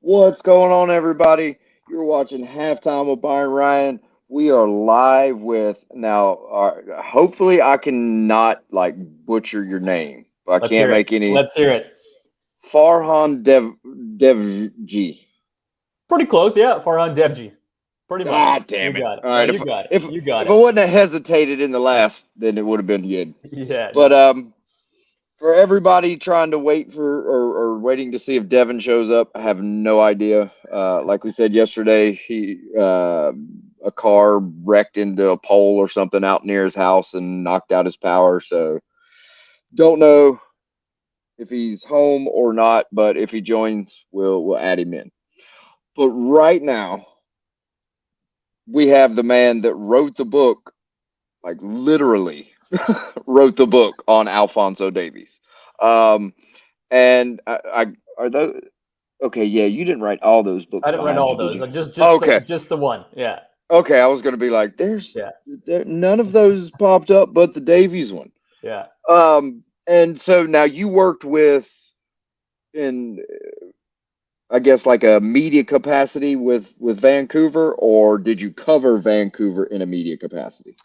What's going on, everybody? You're watching Halftime with Byron Ryan. We are live with now. Hopefully, I can not like butcher your name. I Let's can't hear it. make any. Let's hear it. Farhan Devji. Pretty close, yeah. Farhan Devji. Pretty much. Ah, You damn it! got it. All No, right, you if got it. if You got if I it. wouldn't have hesitated in the last, then it would have been good. Yeah, But no. for everybody trying to wait for or waiting to see if Devin shows up, I have no idea. Like we said yesterday, a car wrecked into a pole or something out near his house and knocked out his power. So don't know if he's home or not, but if he joins, we'll add him in. But right now, we have the man that wrote the book, like literally wrote the book on Alphonso Davies. Um, and I are those okay? Yeah, you didn't write all those books I didn't write behind you, all did those. you? Just the Okay, just the one. Yeah. okay. I was gonna be like, Yeah. none of those popped up, but the Davies one. Yeah. And so now you worked with in I guess like a media capacity with Vancouver, or did you cover Vancouver in a media capacity?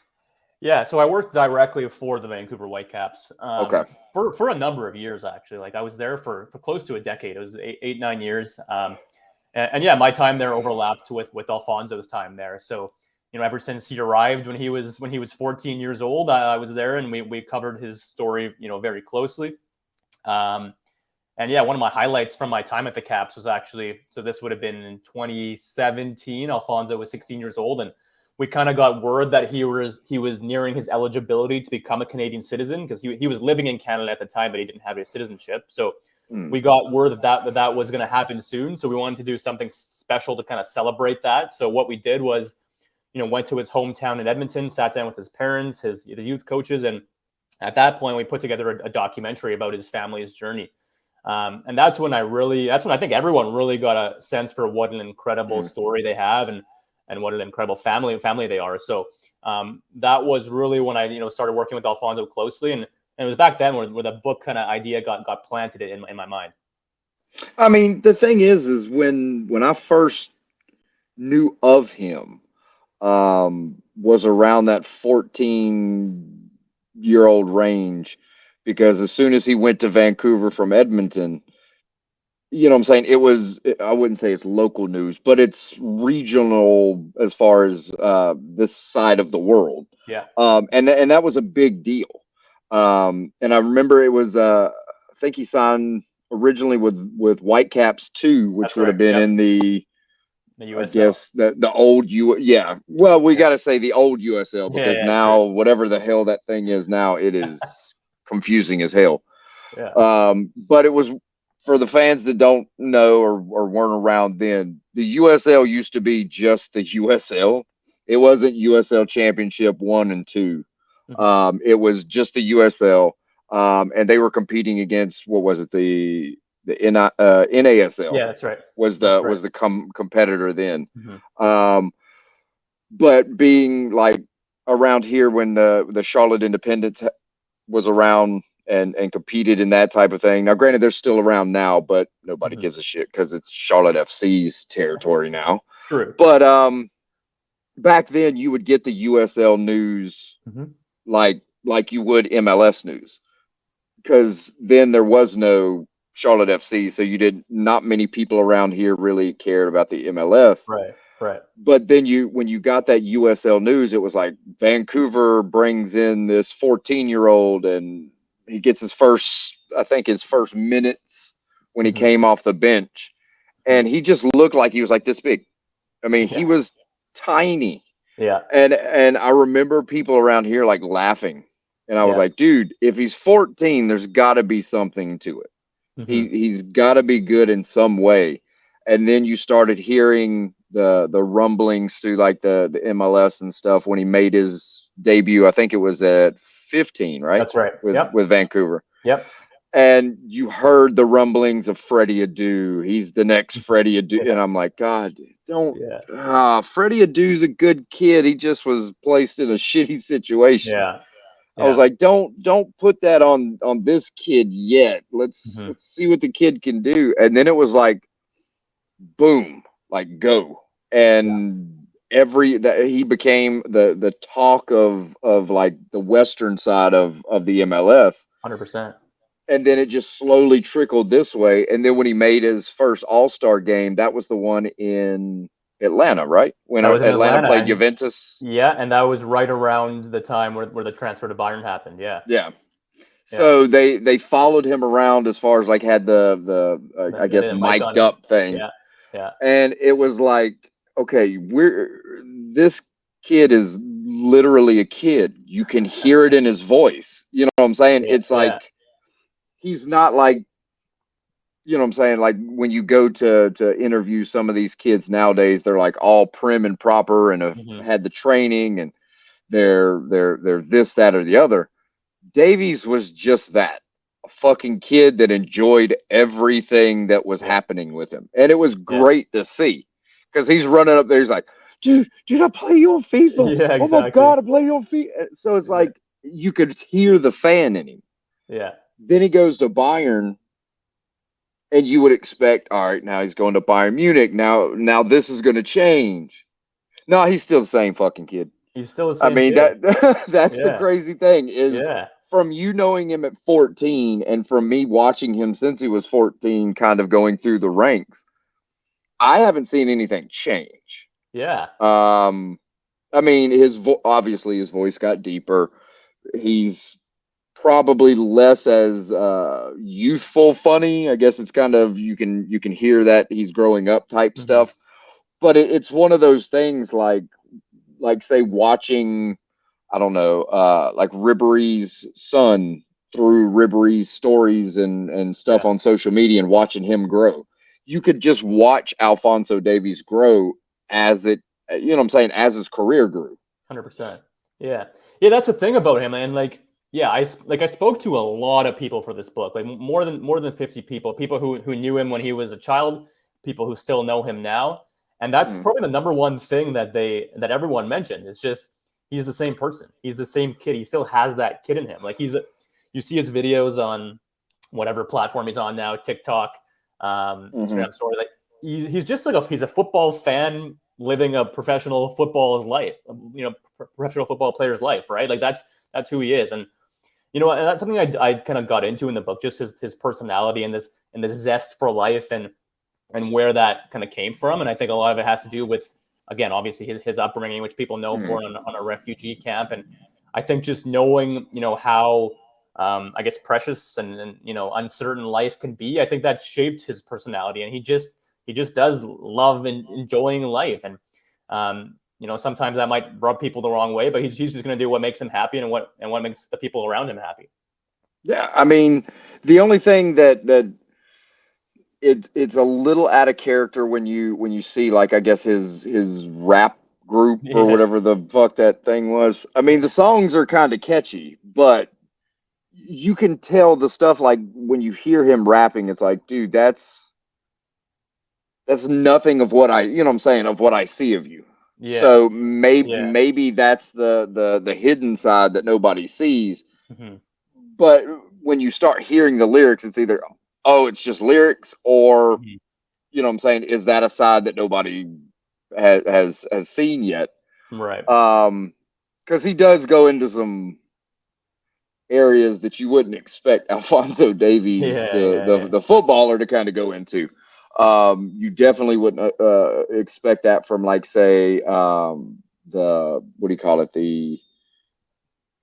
Yeah. So I worked directly for the Vancouver Whitecaps Okay. for a number of years actually. Like I was there for close to a decade. It was 9 years. And yeah, my time there overlapped with Alfonso's time there. So ever since he arrived when he was 14 years old, I was there, and we covered his story very closely. Um, and yeah, one of my highlights from my time at the Caps was actually, so this would have been in 2017. Alfonso was 16 years old, and we kind of got word that he was nearing his eligibility to become a Canadian citizen, because he was living in Canada at the time, but he didn't have his citizenship. So Hmm. we got word that was going to happen soon. So we wanted to do something special to kind of celebrate that. So what we did was, went to his hometown in Edmonton, sat down with his parents, the youth coaches, and at that point we put together a documentary about his family's journey. And that's when I think everyone really got a sense for what an incredible Hmm. story they have, and what an incredible family they are. So that was really when I started working with Alfonso closely, and it was back then where the book kind of idea got planted in my mind. I mean, the thing is when I first knew of him, was around that 14-year-old range, because as soon as he went to Vancouver from Edmonton, you know what I'm saying? I wouldn't say it's local news, but it's regional as far as this side of the world. Yeah, And that was a big deal. And I remember it was, I think he signed originally with Whitecaps too, which that's would right. have been Yep, in the, the I USL. guess the old yeah. Well, we Yeah, got to say the old USL, yeah, because yeah, true. now whatever the hell that thing is now, it is confusing as hell. Yeah, But it was, for the fans that don't know or weren't around then, the USL used to be just the USL. It wasn't USL Championship 1 and 2. hmm, It was just the USL. And they were competing against, what was it, the NASL yeah, that's right. was That's the right. competitor then. Hmm. Um, but being like around here when the Charlotte Independence was around and competed in that type of thing. Now, granted, they're still around now, but nobody Hmm. gives a shit because it's Charlotte FC's territory now. True. But back then, you would get the USL news Hmm. like you would MLS news, because then there was no Charlotte FC, so you did not many people around here really cared about the MLS. Right. Right. But then when you got that USL news, it was like Vancouver brings in this 14-year-old, and he gets his first minutes when he Hmm. came off the bench, and he just looked like he was like this big. I mean, he Yeah. was tiny. Yeah. And I remember people around here like laughing, and I was Yeah. like, dude, if he's 14, there's got to be something to it. Hmm. He's got to be good in some way. And then you started hearing the rumblings through like the MLS and stuff when he made his debut. I think it was at 15, right? That's right. with Yep. with Vancouver. Yep. And you heard the rumblings of Freddie Adu. He's the next Freddie Adu, Yeah. and I'm like, God, don't. Yeah. Freddie Adu's a good kid. He just was placed in a shitty situation. Yeah. I was Yeah. like, don't put that on this kid yet. Let's Hmm. let's see what the kid can do. And then it was like boom, like go. And he became the talk of like the western side of the MLS. 100%. And then it just slowly trickled this way. And then when he made his first All-Star game, that was the one in Atlanta, right? When That was in Atlanta Atlanta, played and Juventus. yeah, and that was right around the time where the transfer to Bayern happened. Yeah, Yeah. yeah. So they followed him around as far as like had the I They guess did a mic on mic'd him. up thing, Yeah, yeah, and it was like, okay, this kid is literally a kid. You can hear it in his voice. You know what I'm saying? yeah, It's yeah. like he's not like, you know what I'm saying? Like when you go to interview some of these kids nowadays, they're like all prim and proper and have Hmm. had the training and they're this, that, or the other. Davies was just that, a fucking kid that enjoyed everything that was Yeah, happening with him. And it was yeah, great to see because he's running up there. He's like, dude, I play you on FIFA. yeah. Oh my Exactly. God, I play you on FIFA. So it's Yeah, like you could hear the fan in him. yeah, Then he goes to Bayern, and you would expect, all right, now he's going to Bayern Munich. Now this is going to change. No, he's still the same fucking kid. he's still the I same mean kid. that's the Yeah, crazy thing is yeah, from you knowing him at 14 and from me watching him since he was 14 kind of going through the ranks, I haven't seen anything change. yeah, Um I mean obviously his voice got deeper. He's probably less as youthful funny. I guess it's kind of you can hear that he's growing up type hmm, stuff. But it's one of those things like say watching, I don't know, like Ribery's son through Ribery's stories and stuff yeah. on social media and watching him grow. You could just watch Alphonso Davies grow as it, you know what I'm saying, as his career grew. 100%. Yeah. Yeah, that's the thing about him, and like, yeah, I spoke to a lot of people for this book, like more than 50 people, people who knew him when he was a child, people who still know him now, and that's Mm, probably the number one thing that everyone mentioned. It's just he's the same person. He's the same kid. He still has that kid in him. Like you see his videos on whatever platform he's on now, TikTok, mm-hmm. Instagram story. Like he's just like he's a football fan living a professional football's life, professional football player's life, right? Like that's who he is, and and that's something I kind of got into in the book, just his personality and this zest for life and where that kind of came from, and I think a lot of it has to do with, again, obviously his upbringing, which people know, Mm-hmm. born on a refugee camp, and I think just knowing how I guess precious and uncertain life can be. I think that shaped his personality, and he just does love and enjoying life, and sometimes that might rub people the wrong way, but he's just going to do what makes him happy and what makes the people around him happy. Yeah, I mean, the only thing that it's a little out of character when you see like I guess his rap group or Yeah, whatever the fuck that thing was. I mean, the songs are kind of catchy, but you can tell the stuff like when you hear him rapping, it's like, dude, that's nothing of what you know what I'm saying, of what I see of you. yeah, So yeah. maybe that's the hidden side that nobody sees. Hmm. But when you start hearing the lyrics, it's either, oh, it's just lyrics, or Hmm. you know what I'm saying, is that a side that nobody has seen yet? Right. Because he does go into some areas that you wouldn't expect Alfonso Davies, Yeah, the yeah, the, yeah. the footballer, to kind of go into. You definitely wouldn't expect that from, like, say, the what do you call it, the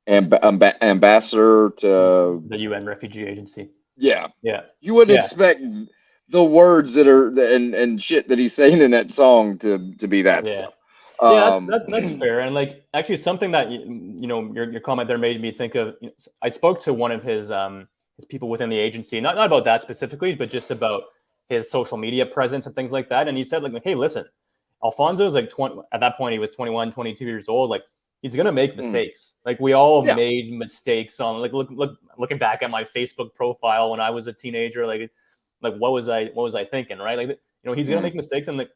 ambassador to, The UN Refugee Agency. yeah. Yeah, You wouldn't yeah, expect the words that are and shit that he's saying in that song to be that yeah. stuff. Yeah, Um, that's fair. And like actually something that your comment there made me think of. I spoke to one of his people within the agency, not about that specifically, but just about his social media presence and things like that. And he said, like, hey, listen, Alfonso's like 20 at that point. He was 21, 22 years old. Like, he's gonna make mm, mistakes. Like, we all yeah. made mistakes on, like, looking back at my Facebook profile when I was a teenager. Like what was I thinking, right? Like, he's gonna Mm, make mistakes, and like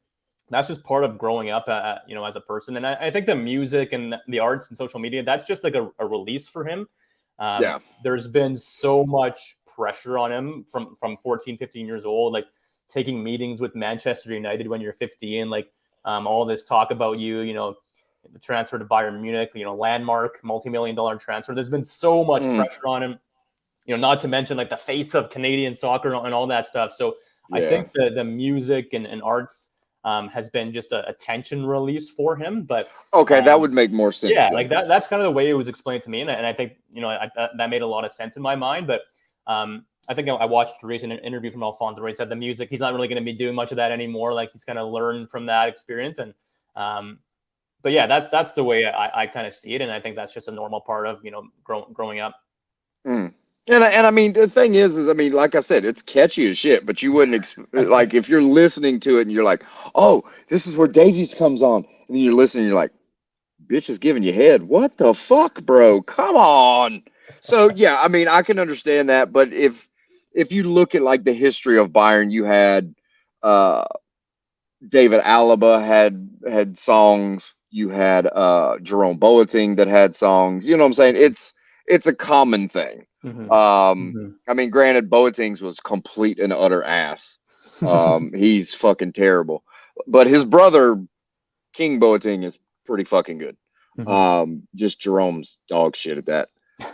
that's just part of growing up, as a person. And I think the music and the arts and social media, that's just like a release for him. yeah. There's been so much pressure on him from 14, 15 years old, like taking meetings with Manchester United when you're 15, like all this talk about you, the transfer to Bayern Munich, landmark multi-million-dollar transfer. There's been so much pressure on him, not to mention like the face of Canadian soccer and all that stuff. So I think the music and arts has been just a tension release for him. But okay, that would make more sense. Yeah, like that's kind of the way it was explained to me, and I think that made a lot of sense in my mind. But I think I watched a recent interview from Alphonso where he said the music, he's not really going to be doing much of that anymore. Like he's kind of learned from that experience, and but yeah, that's the way I kind of see it, and I think that's just a normal part of growing up. And I mean, the thing is I mean, like I said, it's catchy as shit, but you wouldn't like if you're listening to it and you're like, oh, this is where Davies comes on, and then you're listening, you're like, bitch is giving you head. What the fuck, bro? Come on. So yeah, I mean, I can understand that, but if you look at like the history of Bayern, you had David Alaba had songs. You had Jerome Boateng that had songs. You know what I'm saying? It's a common thing. I mean, granted, Boateng's was complete and utter ass. He's fucking terrible. But his brother, King Boateng, is pretty fucking good. Just Jerome's dog shit at that.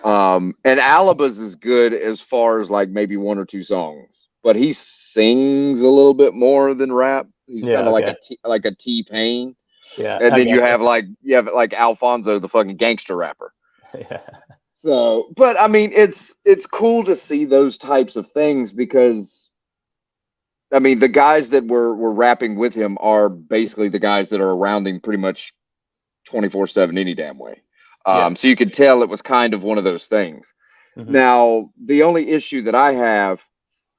And Alaba's is good as far as like maybe one or two songs, but he sings a little bit more than rap. He's kind of like a T-Pain. Yeah, and then you have like Alfonso, the fucking gangster rapper. Yeah. So, but I mean, it's cool to see those types of things because, I mean, the guys that were rapping with him are basically the guys that are around him pretty much 24/7 any damn way. So you could tell it was kind of one of those things. Now, the only issue that I have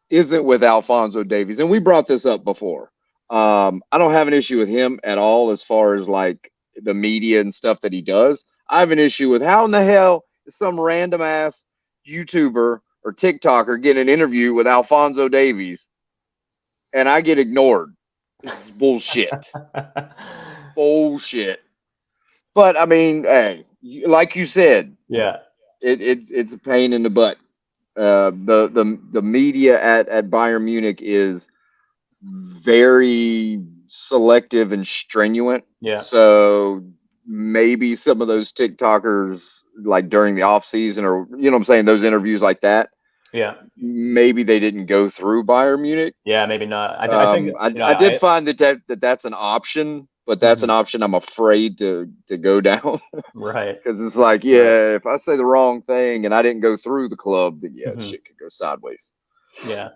isn't with Alphonso Davies, and we brought this up before. I don't have an issue with him at all as far as like the media and stuff that he does. I have an issue with how in the hell is some random ass YouTuber or TikToker getting an interview with Alphonso Davies and I get ignored. This is bullshit. Bullshit. But I mean, hey, like you said, it's a pain in the butt. The media at Bayern Munich is very selective and strenuent. Yeah. So maybe some of those TikTokers, like during the off season, or you know what I'm saying, those interviews like that. Yeah. Maybe they didn't go through Bayern Munich. Yeah, maybe not. I think I did find that's an option, but that's an option I'm afraid to go down. Right. Because it's like, if I say the wrong thing and I didn't go through the club, then shit could go sideways. Yeah.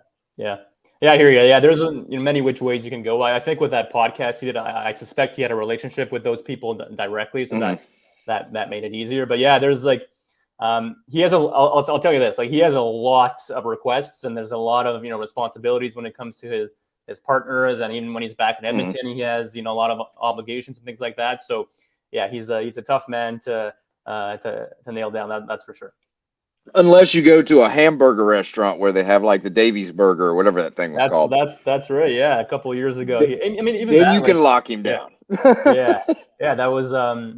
I hear you. Yeah, there's many which ways you can go. I think with that podcast he did, I suspect he had a relationship with those people directly, so that made it easier. But yeah, there's like he has I'll tell you this, like he has a lot of requests and there's a lot of responsibilities when it comes to his partners, and even when he's back in Edmonton, he has a lot of obligations and things like that. So yeah, he's a tough man to nail down. That's for sure. Unless you go to a hamburger restaurant where they have like the Davies burger or whatever that thing was called. That's right. Yeah, a couple of years ago. I mean, even then you can lock him down. Yeah. That was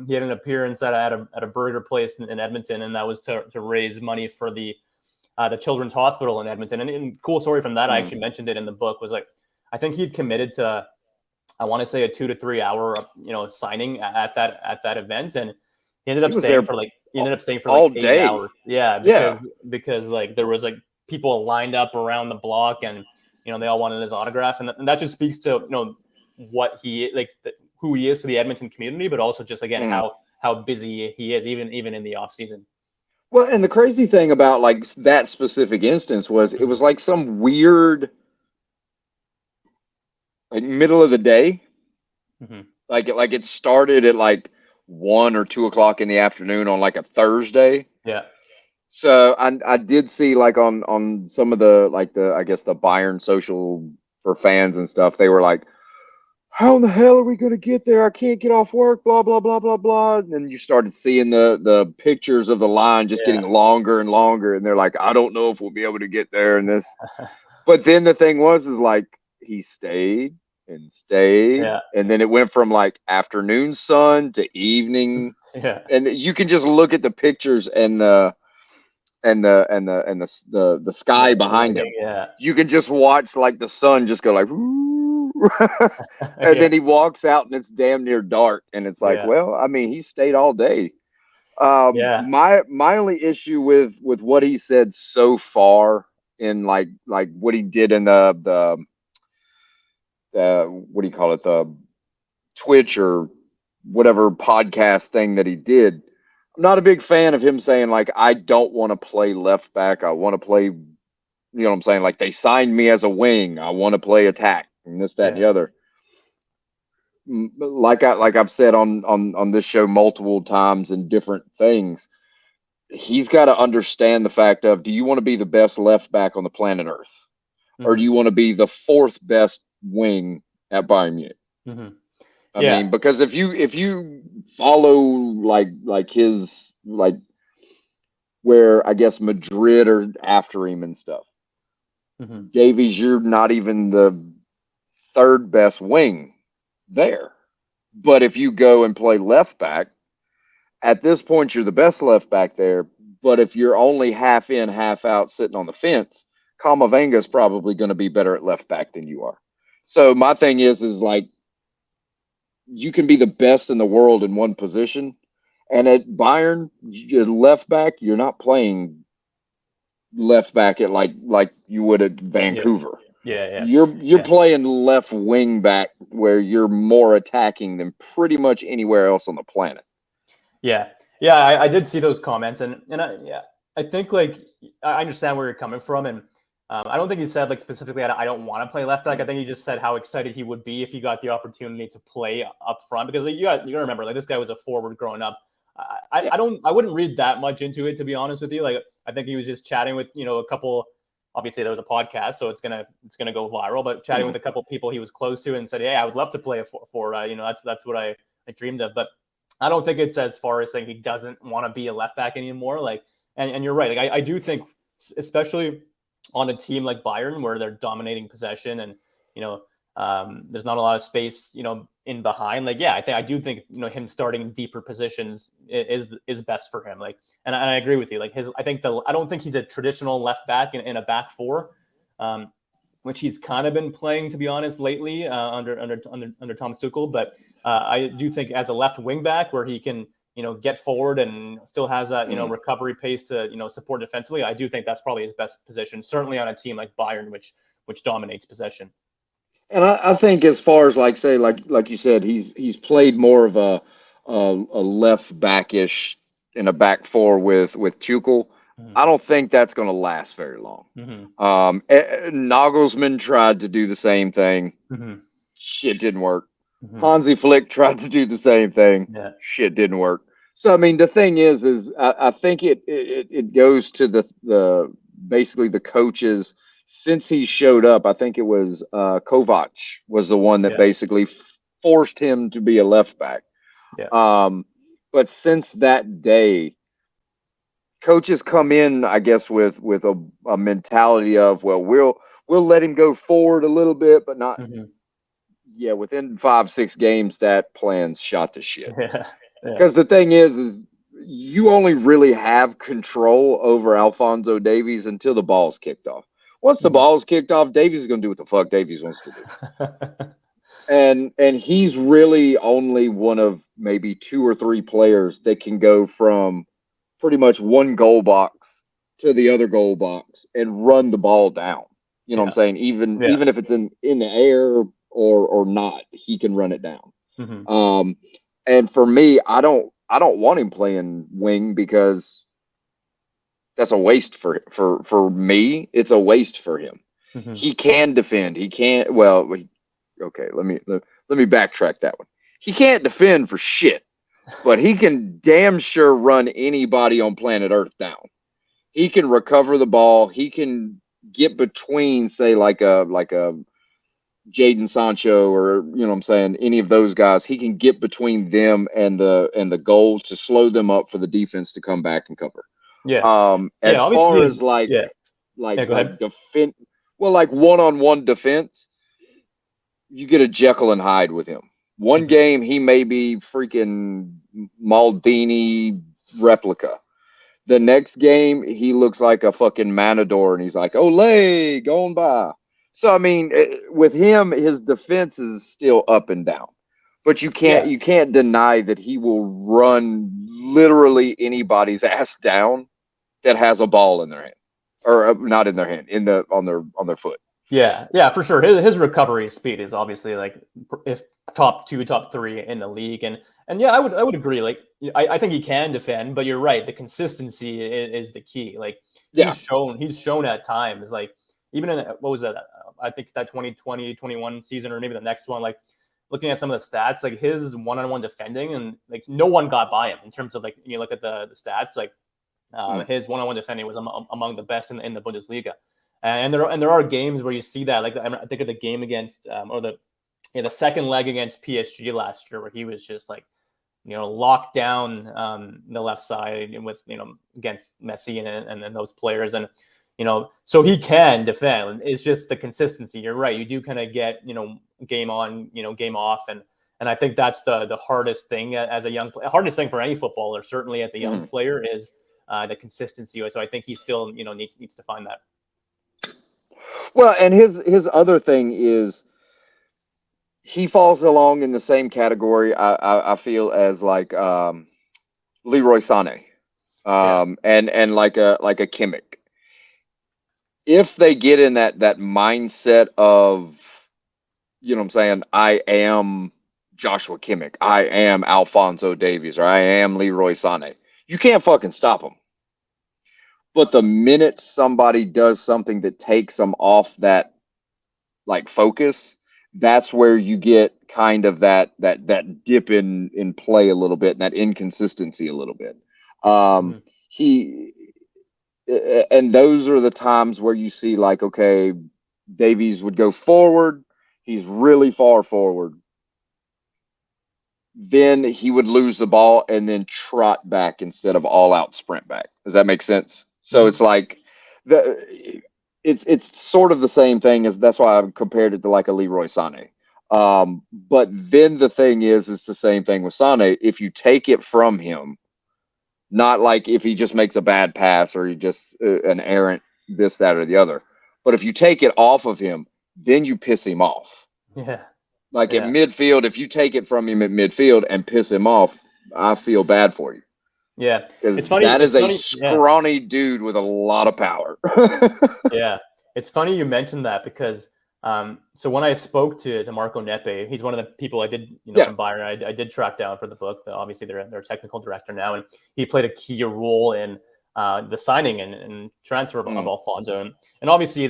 he had an appearance at a burger place in Edmonton, and that was to raise money for the Children's Hospital in Edmonton. And cool story from that, I actually mentioned it in the book, was like I think he'd committed to, I want to say, a 2 to 3 hour signing at that event, and he ended up staying for like all 8 day. hours. Yeah, because like there was like people lined up around the block, and they all wanted his autograph, and that just speaks to what he who he is to the Edmonton community, but also just again how busy he is even in the off season. Well, and the crazy thing about like that specific instance was it was like some weird like middle of the day. Like it started at like 1 or 2 o'clock in the afternoon on like a Thursday. Yeah. So I did see like on some of the I guess the Bayern social for fans and stuff, they were like, how in the hell are we going to get there? I can't get off work, blah, blah, blah, blah, blah. And then you started seeing the pictures of the line just getting longer and longer. And they're like, I don't know if we'll be able to get there and this. But then the thing is like he stayed and stayed. Yeah. And then it went from like afternoon sun to evening. Yeah. And you can just look at the pictures and the the sky behind him. Yeah. You can just watch like the sun just go like, "Woo." And Yeah. then he walks out and it's damn near dark, and it's like, Yeah. well, I mean, he stayed all day. Yeah. My only issue with what he said so far in like what he did in the what do you call it, the Twitch or whatever podcast thing that he did. I'm not a big fan of him saying like I don't want to play left back. I want to play, you know what I'm saying? Like they signed me as a wing. I want to play attack and this, that, and Yeah. the other. Like I've said on this show multiple times in different things, he's got to understand the fact of, do you want to be the best left back on the planet Earth, or do Mhm. you want to be the fourth best wing at Bayern Munich? Mhm. I Yeah. mean, because if you follow like his like where I guess Madrid are after him and stuff, Mhm. Davies, you're not even the third best wing there. But if you go and play left back, at this point you're the best left back there. But if you're only half in, half out, sitting on the fence, Kamavinga is probably going to be better at left back than you are. So my thing is like you can be the best in the world in one position, and at Bayern, you're left back, you're not playing left back at like you would at Yeah. Vancouver. Yeah. Yeah. You're Yeah. playing left wing back where you're more attacking than pretty much anywhere else on the planet. Yeah, yeah, I did see those comments, and yeah, I think like I understand where you're coming from, and I don't think he said like specifically I don't want to play left back. I think he just said how excited he would be if he got the opportunity to play up front, because like, you got to remember like this guy was a forward growing up. Yeah. I wouldn't read that much into it, to be honest with you. Like I think he was just chatting with a couple. Obviously, there was a podcast, so it's gonna go viral. But chatting with a couple people he was close to, and said, "Hey, I would love to play a forward. That's what I dreamed of." But I don't think it's as far as saying he doesn't want to be a left back anymore. Like, and you're right. Like, I do think, especially on a team like Bayern, where they're dominating possession and there's not a lot of space, in behind. Like, yeah, I do think him starting in deeper positions is best for him. Like, and I agree with you. Like I don't think he's a traditional left back in a back four. Which he's kind of been playing, to be honest, lately under Thomas Tuchel. But I do think as a left wing back, where he can get forward and still has a recovery pace to support defensively, I do think that's probably his best position. Certainly on a team like Bayern, which dominates possession. And I think as far as like say like you said, he's played more of a left backish in a back four with Tuchel. Mm-hmm. I don't think that's going to last very long. Mm-hmm. Nagelsmann tried to do the same thing. Mm-hmm. Shit didn't work. Mm-hmm. Hansi Flick tried to do the same thing. Yeah. Shit didn't work. So I mean, the thing is I think it goes to the basically the coaches. Since he showed up, I think it was Kovac was the one that basically forced him to be a left back. Yeah. But since that day, coaches come in, I guess, with a mentality of, well, we'll let him go forward a little bit, but not. Mm-hmm. Yeah, within 5-6 games, that plan's shot to shit. Yeah. Because the thing is you only really have control over Alphonso Davies until the ball's kicked off. Once the ball's kicked off, Davies is going to do what the fuck Davies wants to do. And he's really only one of maybe 2 or 3 players that can go from pretty much one goal box to the other goal box and run the ball down. You know what I'm saying? Even if it's in the air or not, he can run it down. Mm-hmm. And for me, I don't want him playing wing because that's a waste for me. It's a waste for him. Mm-hmm. He can defend. He can't. Well, okay. Let me backtrack that one. He can't defend for shit, but he can damn sure run anybody on planet Earth down. He can recover the ball. He can get between, say, like a Jadon Sancho or what I'm saying, any of those guys. He can get between them and the goal to slow them up for the defense to come back and cover. Yeah. As far as go ahead. defense, well, like one-on-one defense, you get a Jekyll and Hyde with him. One game he may be freaking Maldini replica. The next game, he looks like a fucking matador, and he's like, "Olay, going by." So I mean, with him, his defense is still up and down, but Yeah, you can't deny that he will run literally anybody's ass down that has a ball in their hand, or not in their hand, in the on their foot. yeah, for sure. His recovery speed is obviously like if top two, top three in the league, and yeah, I would agree. Like I think he can defend, but you're right. The consistency is the key. Like Yeah. he's shown at times, like even in what was that? I think that 2020-21 season, or maybe the next one. Like looking at some of the stats, like his one-on-one defending, and like no one got by him in terms of like you look at the stats, like Mm. his one-on-one defending was among the best in the Bundesliga. And there are games where you see that, like I think of the game against or the second leg against PSG last year, where he was just like locked down the left side with against Messi and those players, and so he can defend. It's just the consistency. You're right. You do kind of get game on, game off, and I think that's the hardest thing as a hardest thing for any footballer, certainly as a young Mm. player, is the consistency. So I think he still needs to find that. Well, and his other thing is he falls along in the same category. I feel as like Leroy Sané, Yeah. and like a Kimmich. If they get in that mindset of, you know what I'm saying, I am Joshua Kimmich, I am Alphonso Davies, or I am Leroy Sané, you can't fucking stop them. But the minute somebody does something that takes them off that like focus, that's where you get kind of that dip in play a little bit, and that inconsistency a little bit. Um, Mm-hmm. he and those are the times where you see like, okay, Davies would go forward, he's really far forward, then he would lose the ball and then trot back instead of all out sprint back. Does that make sense? So Mm-hmm. it's like the it's sort of the same thing, as that's why I compared it to like a Leroy Sané. But then the thing is, it's the same thing with Sané. If you take it from him, not like if he just makes a bad pass or he just an errant this, that, or the other, but if you take it off of him, then you piss him off. Yeah. Like at Yeah. midfield, if you take it from him at midfield and piss him off, I feel bad for you, Yeah. because It's funny. that is It's a funny. Yeah. scrawny dude with a lot of power. Yeah, it's funny you mentioned that because so when I spoke to Marco Neppe, he's one of the people I did Yeah. from Bayern. I did track down for the book. Obviously, they're technical director now, and he played a key role in the signing and transfer of Mm. Alfonso. And obviously,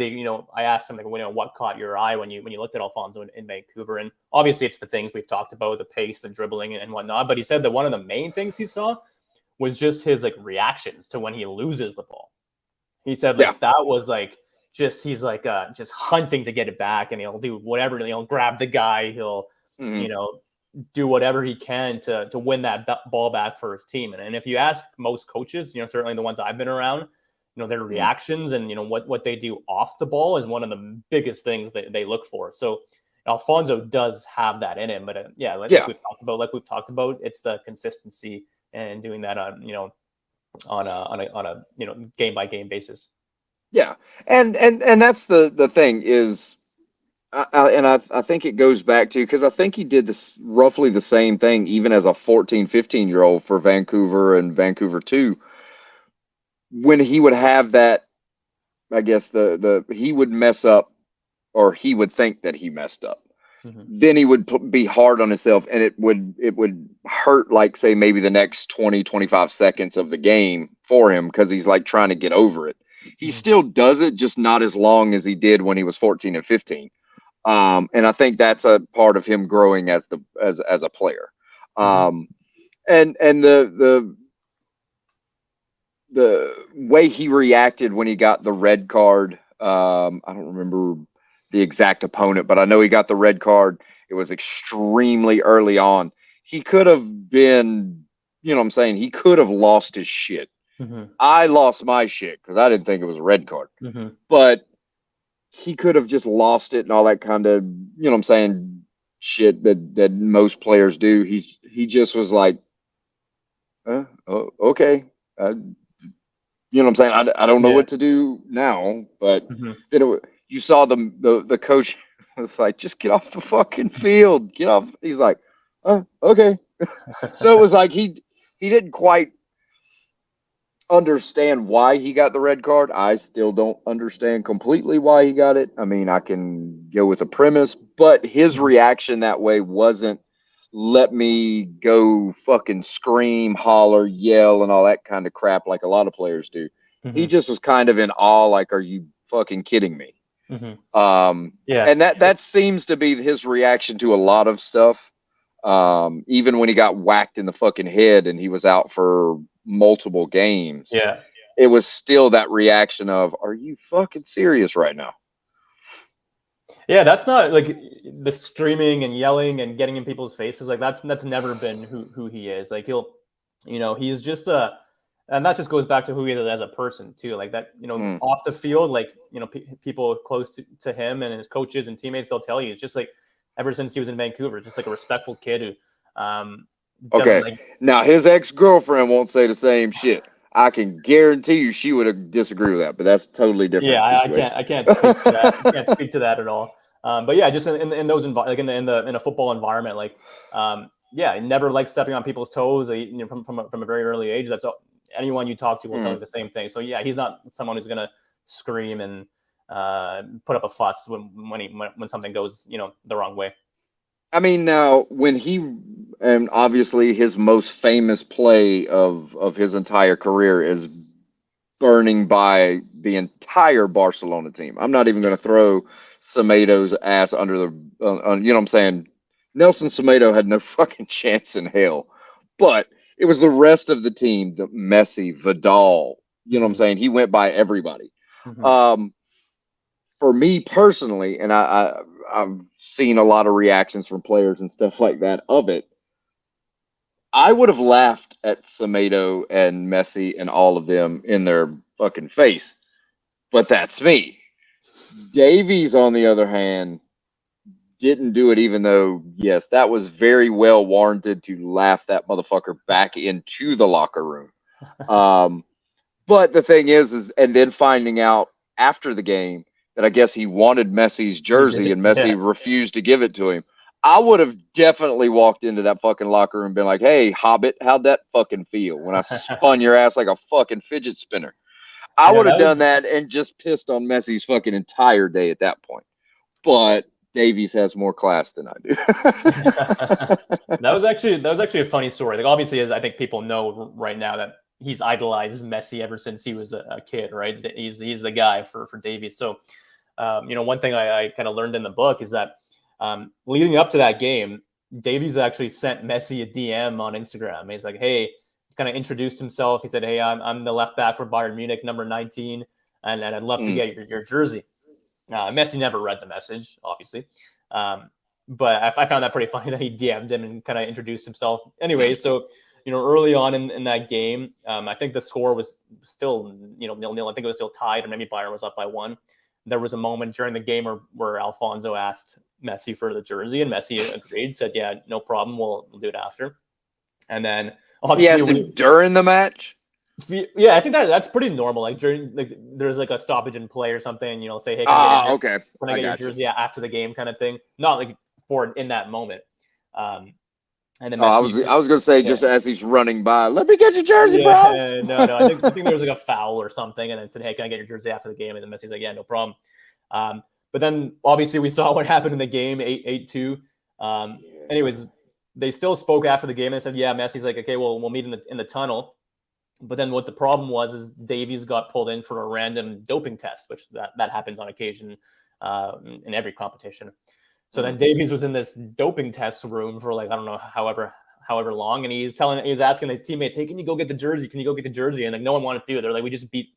I asked him like, what caught your eye when you looked at Alfonso in Vancouver, and obviously it's the things we've talked about, the pace, the dribbling, and whatnot. But he said that one of the main things he saw was just his like reactions to when he loses the ball. He said Yeah. like that was like he's like just hunting to get it back, and he'll do whatever. He'll grab the guy. He'll Mm-hmm. you know do whatever he can to win that ball back for his team. And if you ask most coaches, certainly the ones I've been around, their Mm-hmm. reactions and what they do off the ball is one of the biggest things that they look for. So Alfonso does have that in him, but yeah, Yeah. like we've talked about, it's the consistency and doing that on on a game by game basis. Yeah. And that's the thing is, I think it goes back to, because I think he did this roughly the same thing even as a 14, 15-year-old for Vancouver and Vancouver 2, when he would have that, I guess the he would mess up, or he would think that he messed up. Mm-hmm. Then he would be hard on himself, and it would hurt, like say maybe the next 20, 25 seconds of the game for him, because he's like trying to get over it. He Mm-hmm. still does it, just not as long as he did when he was 14 and 15. And I think that's a part of him growing as a player. Mm-hmm. Um, and the way he reacted when he got the red card. I don't remember the exact opponent, but I know he got the red card. It was extremely early on. He could have been, you know what I'm saying? He could have lost his shit. Mm-hmm. I lost my shit because I didn't think it was a red card. Mm-hmm. But he could have just lost it and all that kind of, you know what I'm saying, shit that most players do. He just was like, oh, okay. You know what I'm saying? I don't know Yeah. what to do now, but Mm-hmm. then you saw the coach was like, just get off the fucking field, get off. He's like, okay. So it was like he didn't quite understand why he got the red card. I still don't understand completely why he got it. I mean, I can go with a premise, but his reaction that way wasn't let me go fucking scream, holler, yell, and all that kind of crap like a lot of players do. He Mm-hmm. just was kind of in awe, like, are you fucking kidding me? Yeah. And that seems to be his reaction to a lot of stuff. Even when he got whacked in the fucking head and he was out for multiple games, Yeah. it was still that reaction of, are you fucking serious right now? Yeah, that's not like the screaming and yelling and getting in people's faces. Like that's never been who he is. Like he's just and that just goes back to who he is as a person too. Like that, off the field, like people close to him and his coaches and teammates, they'll tell you it's just like ever since he was in Vancouver, just like a respectful kid who doesn't Okay. like. Now his ex-girlfriend won't say the same shit. I can guarantee you she would have disagreed with that, but that's a totally Yeah, different situation. I can't speak to that. I can't speak to that at all. But yeah, just in those like in a football environment, like yeah, I never like stepping on people's toes. From a very early age, that's all, anyone you talk to will tell you the same thing. So yeah, he's not someone who's gonna scream and put up a fuss when something goes the wrong way. I mean, now when and obviously his most famous play of his entire career is burning by the entire Barcelona team. I'm not even going to throw Semedo's ass under the, you know what I'm saying? Nelson Semedo had no fucking chance in hell, but it was the rest of the team, the Messi, Vidal. You know what I'm saying? He went by everybody. Mm-hmm. For me personally, and I've seen a lot of reactions from players and stuff like that of it. I would have laughed at Semedo and Messi and all of them in their fucking face, but that's me. Davies, on the other hand, didn't do it, even though, yes, that was very well warranted to laugh that motherfucker back into the locker room. But the thing is, and then finding out after the game that I guess he wanted Messi's jersey and Messi refused to give it to him. I would have definitely walked into that fucking locker room and been like, hey, Hobbit, how'd that fucking feel when I spun your ass like a fucking fidget spinner? I would have done that and just pissed on Messi's fucking entire day at that point. But Davies has more class than I do. That was actually a funny story. Like obviously, as I think people know right now that he's idolized Messi ever since he was a kid, right? He's the guy for Davies. So, one thing I kind of learned in the book is that leading up to that game, Davies actually sent Messi a DM on Instagram. He's like, hey, kind of introduced himself. He said, hey, I'm the left back for Bayern Munich, number 19, and I'd love to get your jersey. Messi never read the message, obviously. But I found that pretty funny that he DM'd him and kind of introduced himself. Anyway, so, early on in that game, I think the score was still, 0-0. I think it was still tied, or maybe Bayern was up by 1. There was a moment during the game where Alphonso asked Messi for the jersey, and Messi agreed, said, yeah, no problem, we'll do it after. And then obviously he asked him during the match? Yeah, I think that's pretty normal. Like during there's like a stoppage in play or something, say, hey, can I get your jersey after the game kind of thing? Not like for in that moment. And then Messi, I was gonna say just as he's running by, let me get your jersey, bro. No. I think there was like a foul or something, and then said, hey, can I get your jersey after the game? And then Messi's like, yeah, no problem. But then obviously we saw what happened in the game, 8-2. Anyways, they still spoke after the game and said, yeah, Messi's like, okay, well, we'll meet in the tunnel. But then what the problem was is Davies got pulled in for a random doping test, which that happens on occasion in every competition. So then Davies was in this doping test room for like, I don't know, however long. And he was asking his teammates, hey, can you go get the jersey? Can you go get the jersey? And like, no one wanted to do it. They're like, we just beat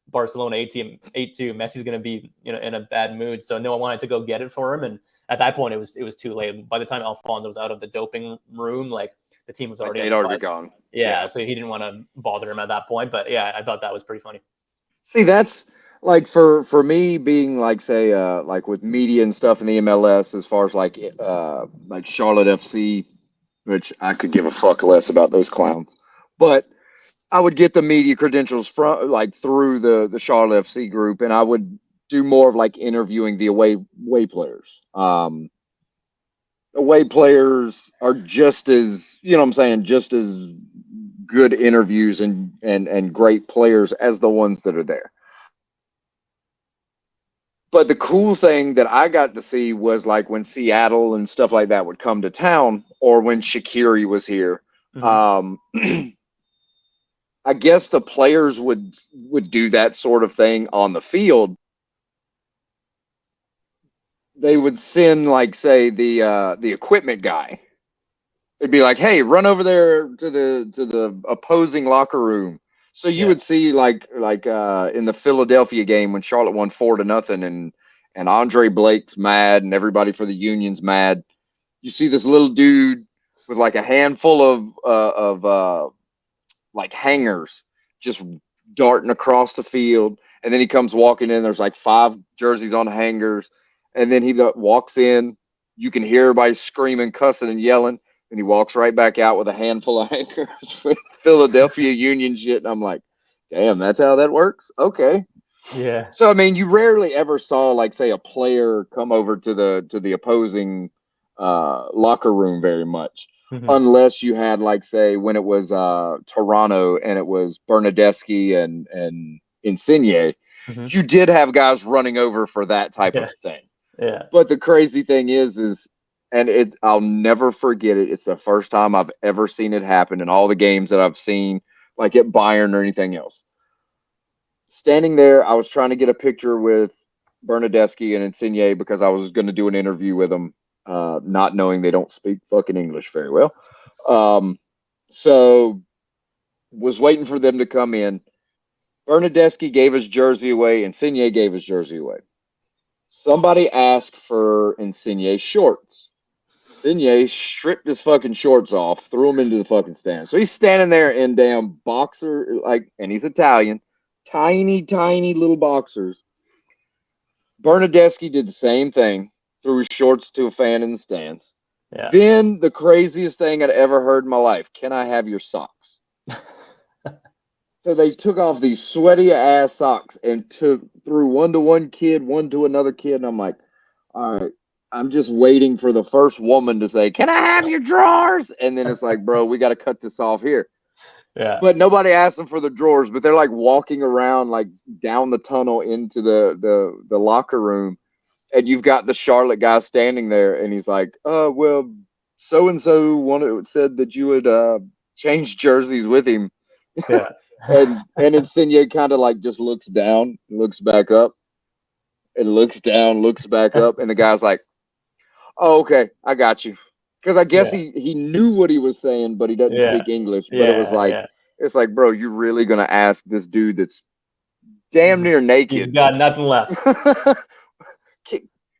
Barcelona 8-2. Messi's going to be, in a bad mood. So no one wanted to go get it for him. And at that point, it was too late. By the time Alphonso was out of the doping room, like the team was already gone. Yeah, so he didn't want to bother him at that point. But yeah, I thought that was pretty funny. See, that's like for me being like, say, like with media and stuff in the MLS, as far as like Charlotte FC, which I could give a fuck less about those clowns. But I would get the media credentials from like through the Charlotte FC group, and I would do more of like interviewing the away players. Away players are just as, you know what I'm saying, just as good interviews and great players as the ones that are there. But the cool thing that I got to see was like when Seattle and stuff like that would come to town, or when Shaqiri was here. I guess the players would do that sort of thing on the field. They would send, like, say, the equipment guy. It'd be like, hey, run over there to the opposing locker room. So you would see like in the Philadelphia game when Charlotte won 4-0, and Andre Blake's mad and everybody for the Union's mad. You see this little dude with like a handful of like hangers just darting across the field, and then he comes walking in. There's like 5 jerseys on hangers, and then he walks in. You can hear everybody screaming, cussing, and yelling. And he walks right back out with a handful of hangers with Philadelphia Union shit. And I'm like, damn, that's how that works? Okay. Yeah. So, I mean, you rarely ever saw, like, say, a player come over to the opposing locker room very much. Unless you had, like, say, when it was Toronto and it was Bernadeschi and Insigne, you did have guys running over for that type of thing. Yeah. But the crazy thing is, and I'll never forget it. It's the first time I've ever seen it happen in all the games that I've seen, like at Bayern or anything else. Standing there, I was trying to get a picture with Bernadeschi and Insigne because I was going to do an interview with them, not knowing they don't speak fucking English very well. So was waiting for them to come in. Bernadeschi gave his jersey away. Insigne gave his jersey away. Somebody asked for Insigne's shorts. Insigne stripped his fucking shorts off, threw them into the fucking stand. So he's standing there in damn boxer, like, and he's Italian, tiny, tiny little boxers. Bernadeschi did the same thing, threw his shorts to a fan in the stands. Yeah. Then the craziest thing I'd ever heard in my life: can I have your socks? So they took off these sweaty ass socks and threw one to one kid, one to another kid, and I'm like, all right. I'm just waiting for the first woman to say, can I have your drawers? And then it's like, bro, we got to cut this off here. Yeah. But nobody asked them for the drawers, but they're like walking around like down the tunnel into the locker room. And you've got the Charlotte guy standing there, and he's like, well, so-and-so said that you would change jerseys with him. Yeah. and Insigne kind of like just looks down, looks back up, and looks down, looks back up. And the guy's like, oh, okay, I got you. Because I guess he knew what he was saying, but he doesn't speak English. But it was like, it's like, bro, you're really going to ask this dude that's damn near naked. He's got nothing left.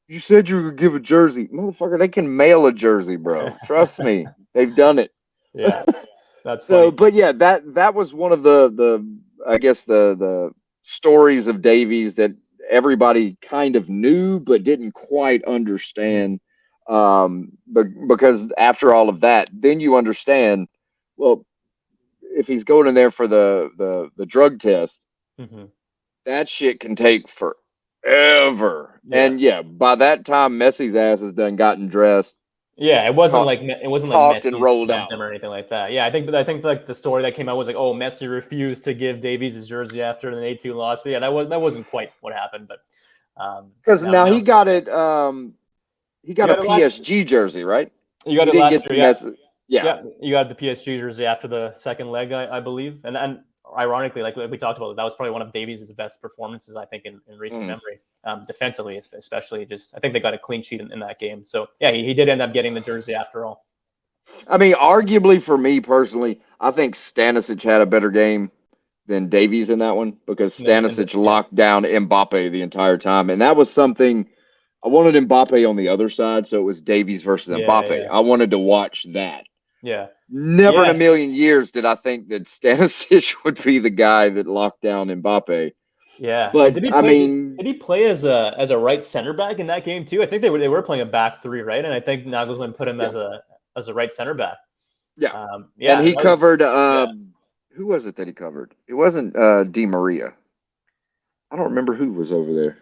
You said you would give a jersey. Motherfucker, they can mail a jersey, bro. Trust me. They've done it. Yeah. That's so funny. But yeah, that was one of the I guess the stories of Davies that everybody kind of knew but didn't quite understand. Because after all of that, then you understand, well, if he's going in there for the drug test, that shit can take forever. Yeah. And by that time, Messi's ass has done gotten dressed. Yeah, it wasn't like Messi rolled out him or anything like that. Yeah, I think like the story that came out was like, oh, Messi refused to give Davies his jersey after an 8-2 loss. So yeah, that wasn't quite what happened, but because now he got it. He got a PSG jersey, right? You got it last year, yeah. You got the PSG jersey after the second leg, I believe. And ironically, like we talked about, that was probably one of Davies' best performances, I think, in recent memory. Defensively, especially. Just I think they got a clean sheet in that game. So, yeah, he did end up getting the jersey after all. I mean, arguably for me personally, I think Stanisic had a better game than Davies in that one because Stanisic locked down Mbappe the entire time. And that was something – I wanted Mbappe on the other side, so it was Davies versus Mbappe. Yeah. I wanted to watch that. Yeah. Never in a million years did I think that Stanisic would be the guy that locked down Mbappe. Yeah, but did he play as a right center back in that game too? I think they were playing a back three, right? And I think Nagelsmann put him as a right center back. Yeah, and he covered who was it that he covered? It wasn't Di Maria. I don't remember who was over there.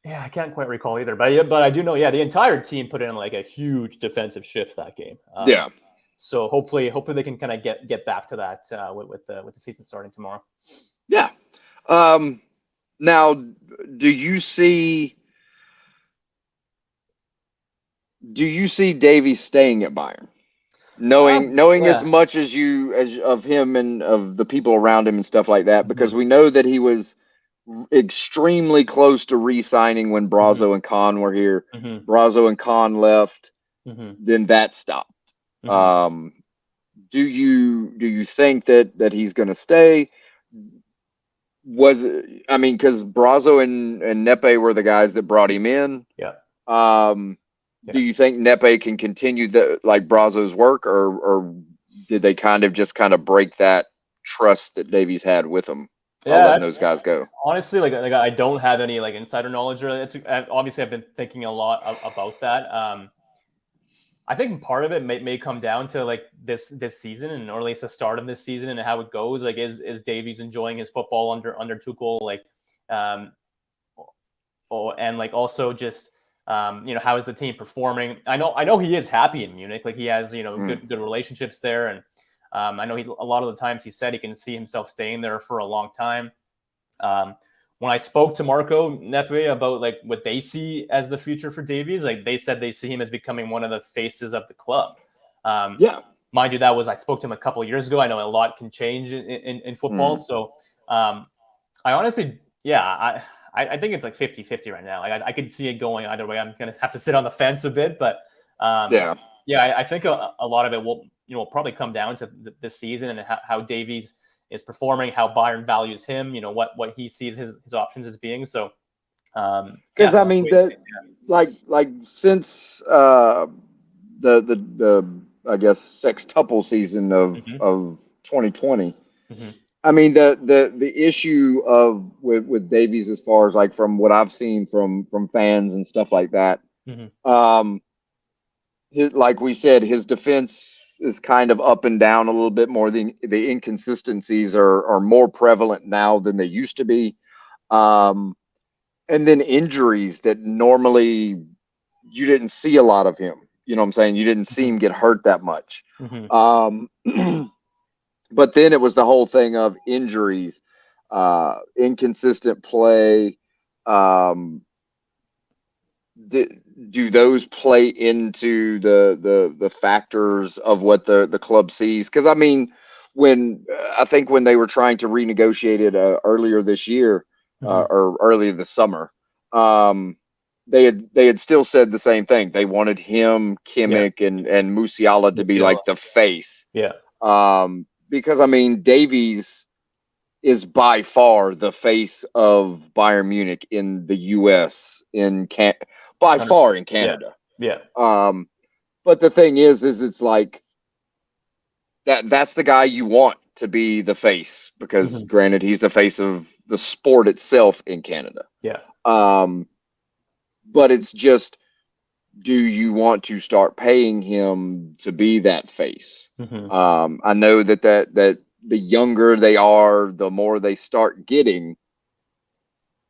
Yeah, I can't quite recall either, but I do know. Yeah, the entire team put in like a huge defensive shift that game. Yeah. So hopefully they can kind of get back to that with the season starting tomorrow. Yeah. Now, do you see Davies staying at Bayern? Knowing as Yeah. much as you as of him and of the people around him and stuff like that, because Mhm. we know that he was extremely close to re-signing when Mhm. Brazo and Khan were here. Mhm. Brazo and Khan left, Mhm. then that stopped. Mhm. Do you think that he's going to stay? I mean, because Brazo and Nepe were the guys that brought him in. Yeah. Um, do Yeah. you think Nepe can continue like Brazo's work, or did they kind of break that trust that Davies had with him by Yeah. letting those guys go? Honestly, like I don't have any like insider knowledge. Or it's obviously I've been thinking a lot about that. I think part of it may come down to like this season, and or at least the start of this season and how it goes. Like, is Davies enjoying his football under Tuchel? Like, um, and like also just how is the team performing? I know he is happy in Munich. Like he has Mm, good relationships there, and I know a lot of the times he said he can see himself staying there for a long time. Um, when I spoke to Marco Nepe about like what they see as the future for Davies, like they said they see him as becoming one of the faces of the club. Um, yeah. Mind you, I spoke to him a couple of years ago. I know a lot can change in football, Mm, so I honestly, yeah, I think it's like 50-50 right now. Like I could see it going either way. I'm gonna have to sit on the fence a bit, but yeah. yeah, I think a lot of it will probably come down to this season and how Davies is performing, how Bayern values him, what he sees his options as being. So yeah, Because I we'll have to mean wait and that, like since the I guess sextuple season see. of 2020. Hmm. I mean the issue of with Davies, as far as like from what I've seen from fans and stuff like that. Hmm. Um, like we said, his defense is kind of up and down a little bit more. The inconsistencies are more prevalent now than they used to be. Um, and then injuries that normally you didn't see a lot of him. You know what I'm saying? You didn't see Hmm. him get hurt that much. Hmm. Um, but then it was the whole thing of injuries, inconsistent play. Um, do, do those play into the factors of what the club sees? Because I mean, I think when they were trying to renegotiate it earlier this year, Hmm. or earlier this summer, um, they had still said the same thing. They wanted him, Yeah, Kimmich, and Musiala to be Musiala. like the face. Yeah. Because I mean, Davies is by far the face of Bayern Munich in the U.S. By far 100%. in Yeah. Canada. Yeah. Um, but the thing is it's like that's the guy you want to be the face, because Hmm. granted he's the face of the sport itself in Canada. Yeah. Um, but it's just, do you want to start paying him to be that face? Hmm. I know that the younger they are, the more they start getting,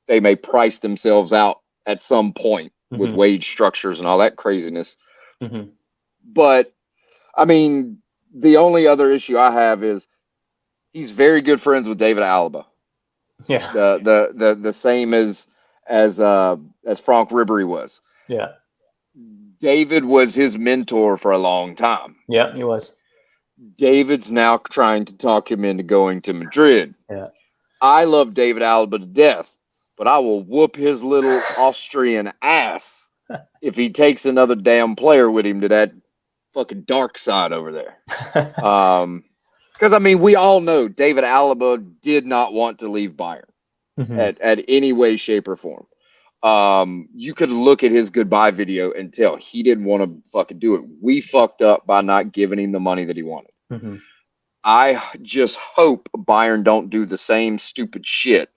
they may price themselves out at some point with Hmm. wage structures and all that craziness. Hmm. But I mean, the only other issue I have is he's very good friends with David Alaba, Yeah. the same as Frank Ribery was. Yeah. David was his mentor for a long time. Yeah. He was. David's now trying to talk him into going to Madrid. Yeah. I love David Alaba to death, but I will whoop his little Austrian ass if he takes another damn player with him to that fucking dark side over there. Because I mean, we all know David Alaba did not want to leave Bayern Hmm. at any way, shape, or form. You could look at his goodbye video and tell he didn't want to fucking do it. We fucked up by not giving him the money that he wanted. Hmm. I just hope Bayern don't do the same stupid shit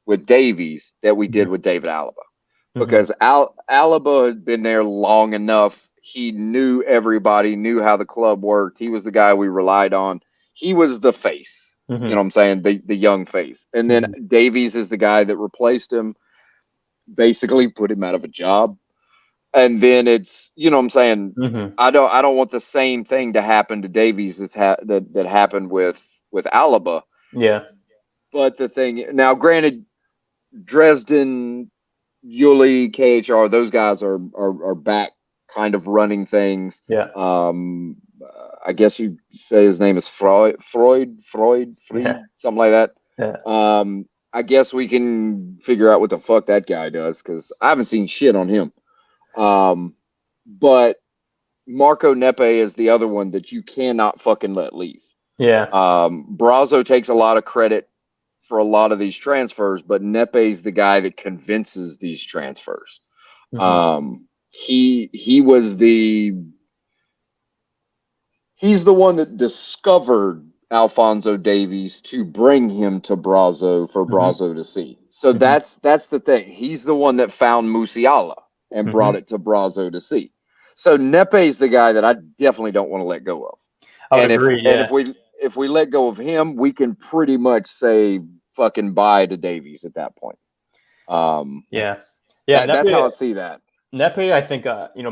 with Davies that we did with David Alaba, Hmm. because Alaba had been there long enough. He knew everybody, knew how the club worked. He was the guy we relied on. He was the face. You know what I'm saying? The young face. And then Davies is the guy that replaced him, basically put him out of a job. And then it's, you know what I'm saying? I don't want the same thing to happen to Davies that happened with Alaba. Yeah. But the thing now, granted, Dresden, Yuli, KHR, those guys are back, kind of running things. Yeah. I guess you say his name is Freud, Yeah. something like that. Yeah. I guess we can figure out what the fuck that guy does, because I haven't seen shit on him. But Marco Nepe is the other one that you cannot fucking let leave. Yeah. Brazo takes a lot of credit for a lot of these transfers, but Nepe's the guy that convinces these transfers. He's the one that discovered Alphonso Davies to bring him to Brazo for Brazo to see. So that's the thing. He's the one that found Musiala and brought it to Brazo to see. So Nepe's the guy that I definitely don't want to let go of. I would agree. If we let go of him, we can pretty much say fucking bye to Davies at that point. That's how I see that. Nepe, I think,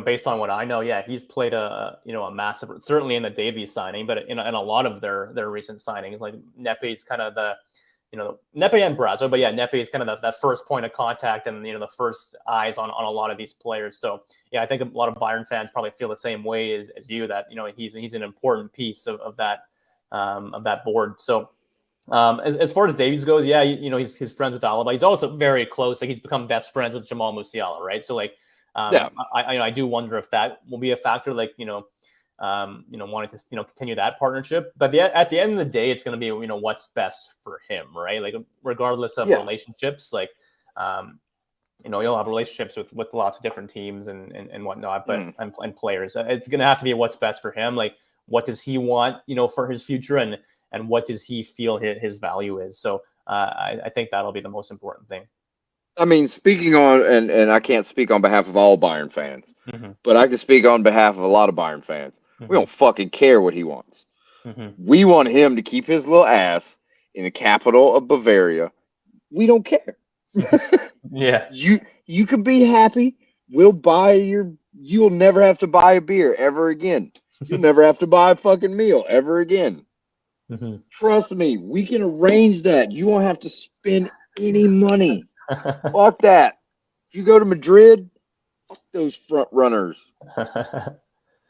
based on what I know, he's played a massive, certainly in the Davies signing, but in a lot of their recent signings, like Nepe's kind of Nepe and Brazo, but Nepe is kind of that first point of contact and the first eyes on a lot of these players. So I think a lot of Bayern fans probably feel the same way as you, that he's an important piece of that board. So as far as Davies goes, he's friends with Alaba. He's also very close. Like, he's become best friends with Jamal Musiala, right? So I do wonder if that will be a factor. Like, wanting to continue that partnership. But at the end of the day, it's going to be what's best for him, right? Like, regardless of relationships, like you'll have relationships with lots of different teams and whatnot, but and players. It's going to have to be what's best for him. Like, what does he want, for his future, and what does he feel his value is? So I think that'll be the most important thing. I mean, speaking on, and I can't speak on behalf of all Bayern fans, but I can speak on behalf of a lot of Bayern fans. We don't fucking care what he wants. We want him to keep his little ass in the capital of Bavaria. We don't care. Yeah. You could be happy. We'll buy you'll never have to buy a beer ever again. You'll never have to buy a fucking meal ever again. Trust me, we can arrange that. You won't have to spend any money. Fuck that. If you go to Madrid, fuck those front runners.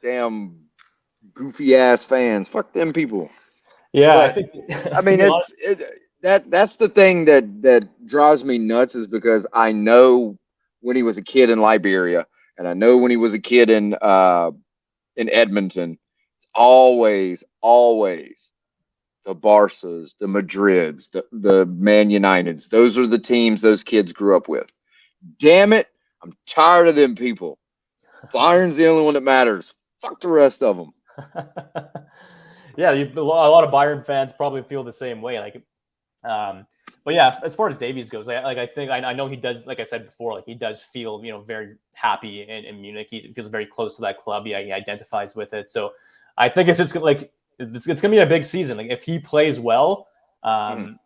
Damn goofy ass fans. Fuck them people. Yeah, I mean, that's the thing that drives me nuts, is because I know when he was a kid in Liberia, and I know when he was a kid in Edmonton, it's always the Barças, the Madrids, the Man Uniteds. Those are the teams those kids grew up with. Damn it, I'm tired of them people. Bayern's the only one that matters. Fuck the rest of them. A lot of Bayern fans probably feel the same way. Like, but as far as Davies goes, I know he does. Like I said before, like, he does feel very happy in Munich. He feels very close to that club. He identifies with it. So I think it's just like, it's going to be a big season. Like, if he plays well, kind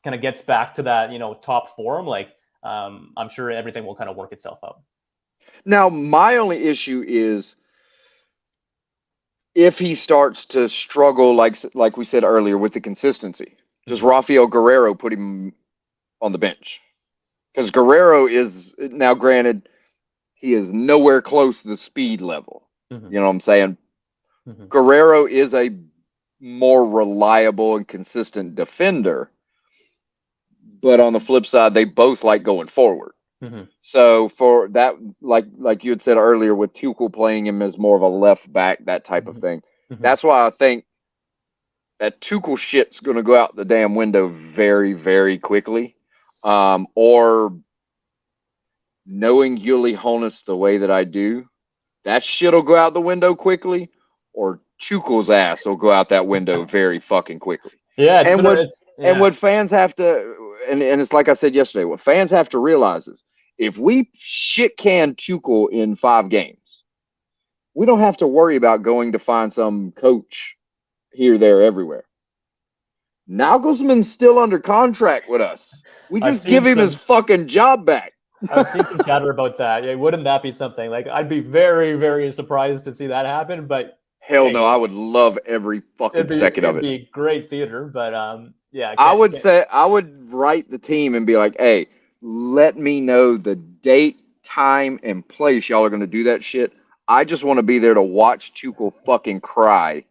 of gets back to that top form, like, I'm sure everything will kind of work itself out. Now, my only issue is if he starts to struggle, like we said earlier, with the consistency. Does Rafael Guerrero put him on the bench? Because Guerrero is, now granted, he is nowhere close to the speed level. You know what I'm saying? Guerrero is a more reliable and consistent defender, but on the flip side, they both like going forward. So for that, like you had said earlier, with Tuchel playing him as more of a left back, that type of thing, that's why I think that Tuchel shit's going to go out the damn window very, very quickly. Or knowing Uli Hoeneß the way that I do, that shit will go out the window quickly, or Tuchel's ass will go out that window very fucking quickly. Yeah, and what fans have to, and it's like I said yesterday, what fans have to realize is, if we shit can Tuchel in 5 games, we don't have to worry about going to find some coach here, there, everywhere. Nagelsmann's still under contract with us. We I've just give seen him his fucking job back. I've seen some chatter about that. Yeah, wouldn't that be something? Like, I'd be very, very surprised to see that happen. But Hell no, hey, I would love every fucking second of it'd it. be great theater. But yeah, I would say I would write the team and be like, hey, let me know the date, time, and place y'all are going to do that shit. I just want to be there to watch Tuchel fucking cry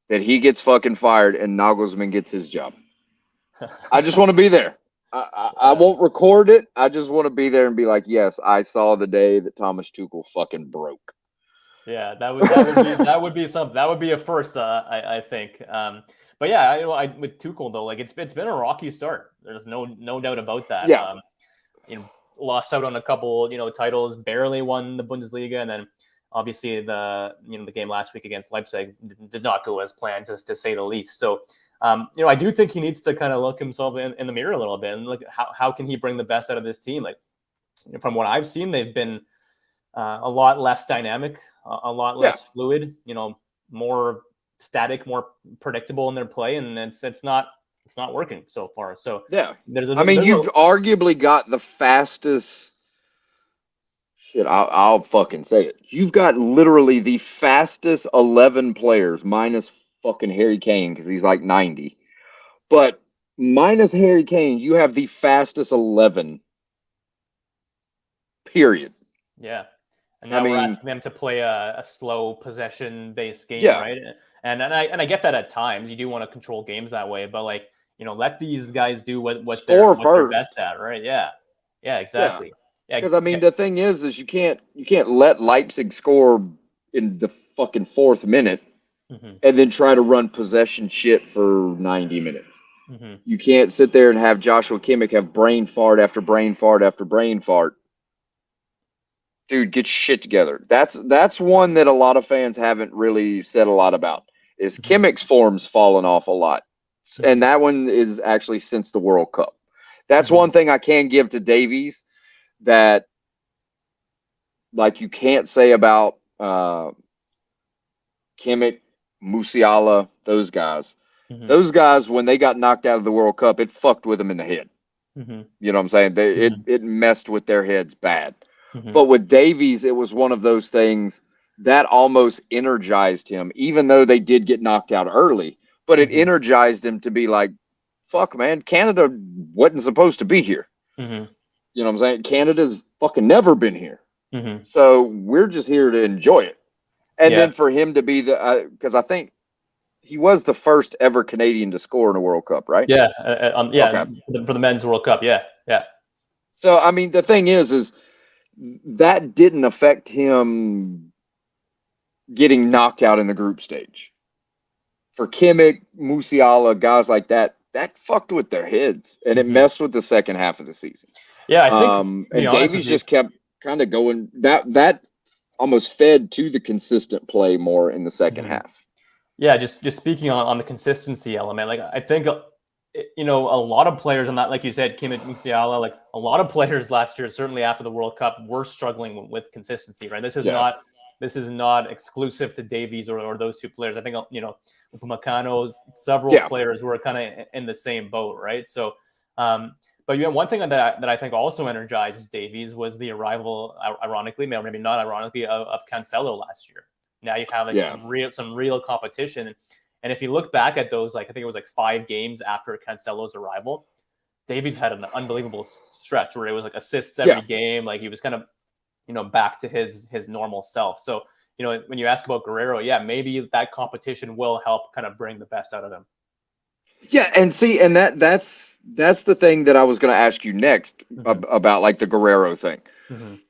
that he gets fucking fired and Nagelsmann gets his job. I just want to be there. I won't record it. I just want to be there and be like, yes, I saw the day that Thomas Tuchel fucking broke. Yeah, that would be something. That would be a first, I think. But yeah, with Tuchel though, like it's been a rocky start. There's no doubt about that. Yeah. Lost out on a couple, titles, barely won the Bundesliga, and then obviously the game last week against Leipzig did not go as planned, to say the least. So, I do think he needs to kind of look himself in the mirror a little bit and look at how can he bring the best out of this team. Like, from what I've seen, they've been a lot less dynamic, a lot less fluid, more static, more predictable in their play, and it's not working so far. So yeah, you've arguably got the fastest. Shit, I'll fucking say it. You've got literally the fastest 11 players, minus fucking Harry Kane because he's like 90. But minus Harry Kane, you have the fastest 11. Period. Yeah. And now we're asking them to play a slow possession-based game, right? And I get that at times. You do want to control games that way, but let these guys do what they're best at, right? Yeah. Yeah, exactly. Because the thing is you can't let Leipzig score in the fucking 4th minute and then try to run possession shit for 90 minutes. You can't sit there and have Joshua Kimmich have brain fart after brain fart after brain fart. Dude, get your shit together. That's one that a lot of fans haven't really said a lot about. Is Kimmich's form's fallen off a lot, and that one is actually since the World Cup. That's one thing I can give to Davies that, like, you can't say about Kimmich, Musiala, those guys. Those guys, when they got knocked out of the World Cup, it fucked with them in the head. You know what I'm saying? It messed with their heads bad. But with Davies, it was one of those things that almost energized him, even though they did get knocked out early. But it energized him to be like, fuck, man, Canada wasn't supposed to be here. You know what I'm saying? Canada's fucking never been here. So we're just here to enjoy it. And then for him to be because I think he was the first ever Canadian to score in a World Cup, right? Yeah. Okay. For the men's World Cup. Yeah. Yeah. So, the thing is that didn't affect him getting knocked out in the group stage. For Kimmich, Musiala, guys like that fucked with their heads, and it messed with the second half of the season. Yeah, I think. And Davies just kept kind of going. That almost fed to the consistent play more in the second half. Yeah, just speaking on the consistency element, like I think a lot of players on that, like you said, Kimmich, Musiala, like a lot of players last year, certainly after the World Cup, were struggling with consistency, right? This is not exclusive to Davies or those two players. I think, Upamecano, several players were kind of in the same boat, right? So, but one thing that I think also energized Davies was the arrival, ironically, maybe not ironically, of Cancelo last year. Now you have some real competition. And if you look back at those, like I think it was like 5 games after Cancelo's arrival, Davies had an unbelievable stretch where it was like assists every game. Like he was kind of, back to his normal self. So, when you ask about Guerrero, maybe that competition will help kind of bring the best out of him. Yeah, and see, and that's the thing that I was going to ask you next about, like, the Guerrero thing.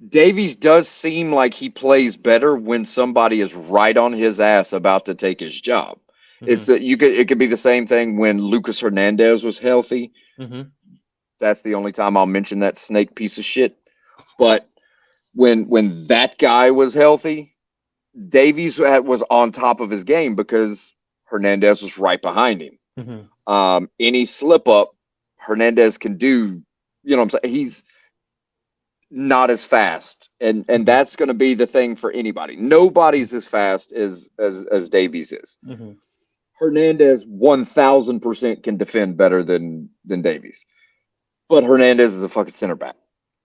Davies does seem like he plays better when somebody is right on his ass about to take his job. It's that it could be the same thing when Lucas Hernandez was healthy. That's the only time I'll mention that snake piece of shit. But when that guy was healthy, Davies was on top of his game because Hernandez was right behind him. Any slip up, Hernandez can do. You know what I'm saying? He's not as fast, and that's going to be the thing for anybody. Nobody's as fast as Davies is. Hernandez 1000% can defend better than Davies, but Hernandez is a fucking center back.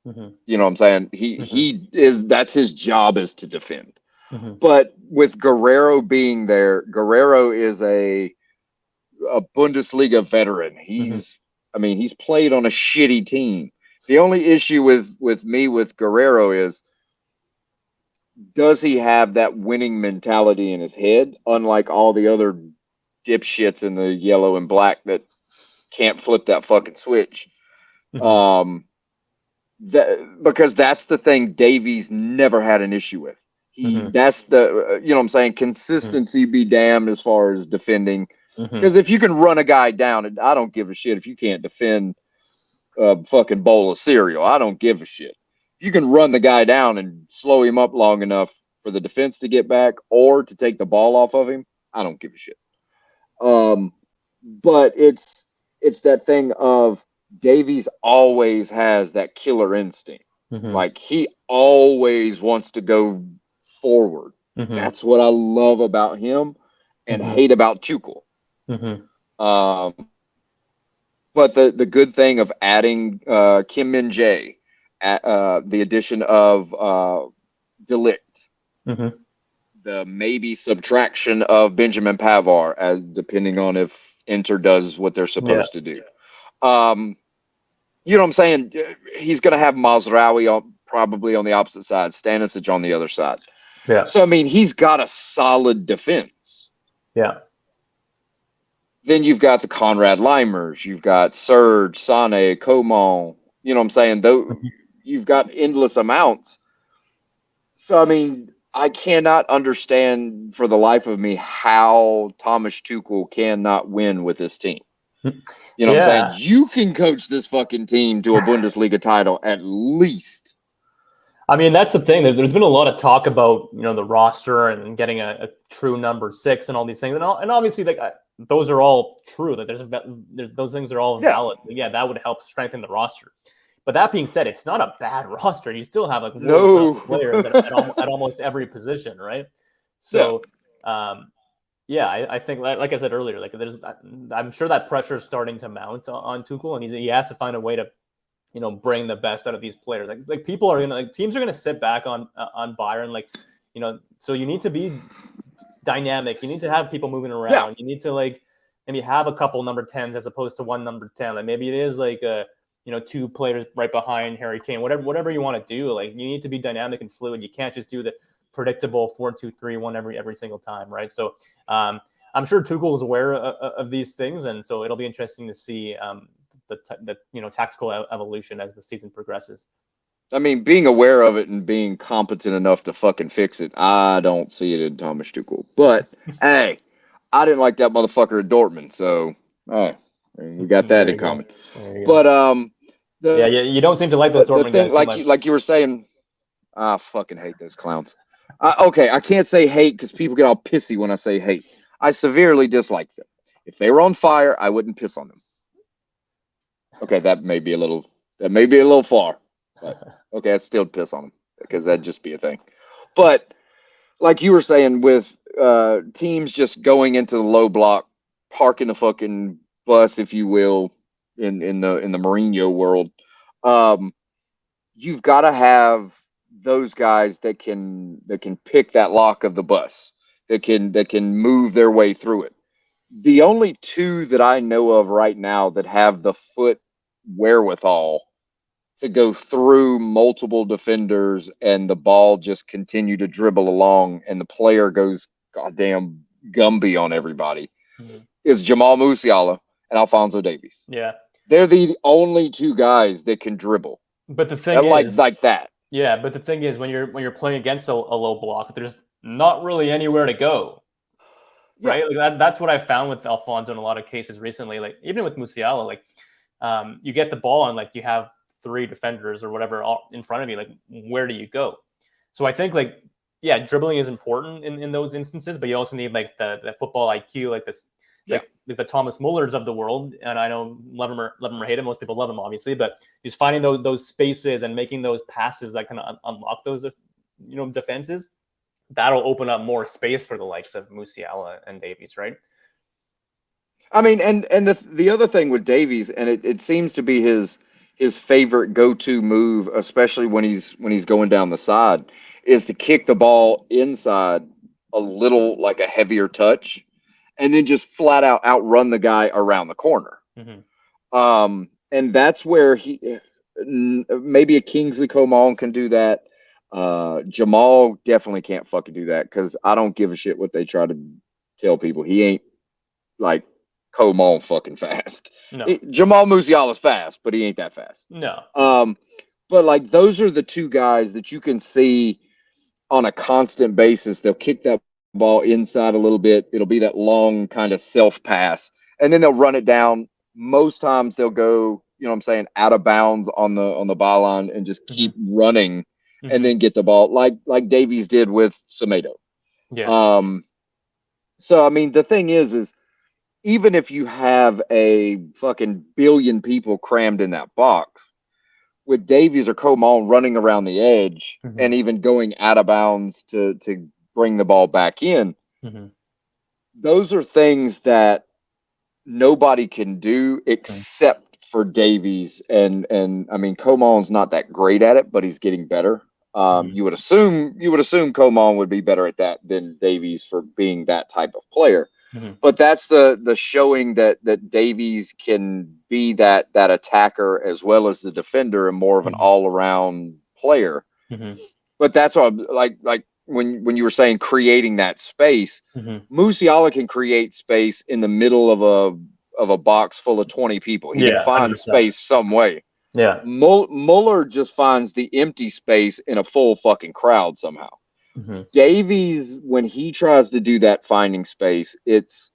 Mm-hmm. You know what I'm saying? He is, that's his job, is to defend. Mm-hmm. But with Guerrero being there, Guerrero is a Bundesliga veteran. Mm-hmm. I mean, he's played on a shitty team. The only issue with Guerrero is, does he have that winning mentality in his head, unlike all the other dipshits in the yellow and black that can't flip that fucking switch? Mm-hmm. Because that's the thing Davies never had an issue with. Mm-hmm. That's the, you know what I'm saying, Mm-hmm. consistency be damned as far as defending. Mm-hmm. Because if you can run a guy down, I don't give a shit if you can't defend a fucking bowl of cereal. I don't give a shit. If you can run the guy down and slow him up long enough for the defense to get back or to take the ball off of him, I don't give a shit. But it's that thing of Davies always has that killer instinct. Mm-hmm. Like, he always wants to go forward. Mm-hmm. That's what I love about him and Mm-hmm. hate about Tuchel. Mm-hmm. But the good thing of adding Kim Min Jae, the addition of Delict, Mm-hmm. the maybe subtraction of Benjamin Pavard, as depending on if Inter does what they're supposed to do. You know what I'm saying? He's going to have Mazraoui probably on the opposite side, Stanisic on the other side. Yeah. So, I mean, he's got a solid defense. Yeah. Then you've got the Conrad Limers, you've got Serge, Sane, Coman. You know what I'm saying? Though you've got endless amounts. So, I mean, I cannot understand for the life of me how Thomas Tuchel cannot win with this team. You know what I'm saying? You can coach this fucking team to a Bundesliga title at least. I mean, that's the thing. There's been a lot of talk about, you know, the roster and getting a true number 6 and all these things, and obviously, like, those are all true. That there's those things are all valid. Yeah, that would help strengthen the roster. But that being said, it's not a bad roster. You still have like world-class players at almost every position, right? So, yeah, I think, like I said earlier, like, I'm sure that pressure is starting to mount on Tuchel, and he has to find a way to, you know, bring the best out of these players. Like people are gonna, like, teams are gonna sit back on Bayern, like, you know. So you need to be dynamic. You need to have people moving around. Yeah. You need to, like, maybe have a couple number 10s as opposed to one number 10. Like, maybe it is like you know, 2 players right behind Harry Kane. Whatever you want to do. Like, you need to be dynamic and fluid. You can't just do the predictable 4-2-3-1 every single time, right? So I'm sure Tuchel is aware of these things, and so it'll be interesting to see the you know, tactical evolution as the season progresses. I mean, being aware of it and being competent enough to fucking fix it, I don't see it in Thomas Tuchel. But hey, I didn't like that motherfucker at Dortmund, so hey, we got that in common. But you don't seem to like those Dortmund thing, guys like you were saying, I fucking hate those clowns. Okay, I can't say hate because people get all pissy when I say hate. I severely dislike them. If they were on fire, I wouldn't piss on them. Okay, that may be a little far. But okay, I'd still piss on them because that'd just be a thing. But like you were saying, with teams just going into the low block, parking the fucking bus, if you will, in the Mourinho world, you've got to have those guys that can pick that lock of the bus, that can move their way through it. The only 2 that I know of right now that have the foot wherewithal to go through multiple defenders and the ball just continue to dribble along and the player goes goddamn Gumby on everybody is Jamal Musiala and Alphonso Davies. Yeah. They're the only 2 guys that can dribble. But the thing is, like that. Yeah, but the thing is, when you're playing against a low block, there's not really anywhere to go. Right? Yeah. Like that's what I found with Alphonso in a lot of cases recently. Like, even with Musiala, like, you get the ball and, like, you have 3 defenders or whatever all in front of you. Like, where do you go? So I think, like, yeah, dribbling is important in those instances, but you also need, like, the football IQ, like this, like the Thomas Mullers of the world. And I know love him or hate him, most people love him, obviously, but he's finding those spaces and making those passes that can unlock those, you know, defenses. That'll open up more space for the likes of Musiala and Davies, right? I mean, and the other thing with Davies, and it seems to be his favorite go-to move, especially when he's going down the side, is to kick the ball inside a little like a heavier touch, and then just flat out outrun the guy around the corner. Mm-hmm. And that's where maybe a Kingsley Coman can do that. Jamal definitely can't fucking do that because I don't give a shit what they try to tell people. He ain't like Coman fucking fast. No, Jamal Musiala's fast, but he ain't that fast. no. But like those are the two guys that you can see on a constant basis. They'll kick that ball inside a little bit. It'll be that long kind of self pass, and then they'll run it down. Most times they'll go, you know what I'm saying, out of bounds on the byline and just keep running and then get the ball like Davies did with Semedo. Yeah. So I mean the thing is even if you have a fucking billion people crammed in that box, with Davies or Coman running around the edge and even going out of bounds to bring the ball back in, those are things that nobody can do except for Davies. And I mean, Coman's not that great at it, but he's getting better. You would assume Coman would be better at that than Davies for being that type of player. But that's the showing that Davies can be that attacker as well as the defender and more of an all around player. But that's what like when you were saying creating that space, Musiala can create space in the middle of a box full of 20 people. He can find 100%. space some way. Yeah. Muller just finds the empty space in a full fucking crowd somehow. Davies, when he tries to do that finding space, it's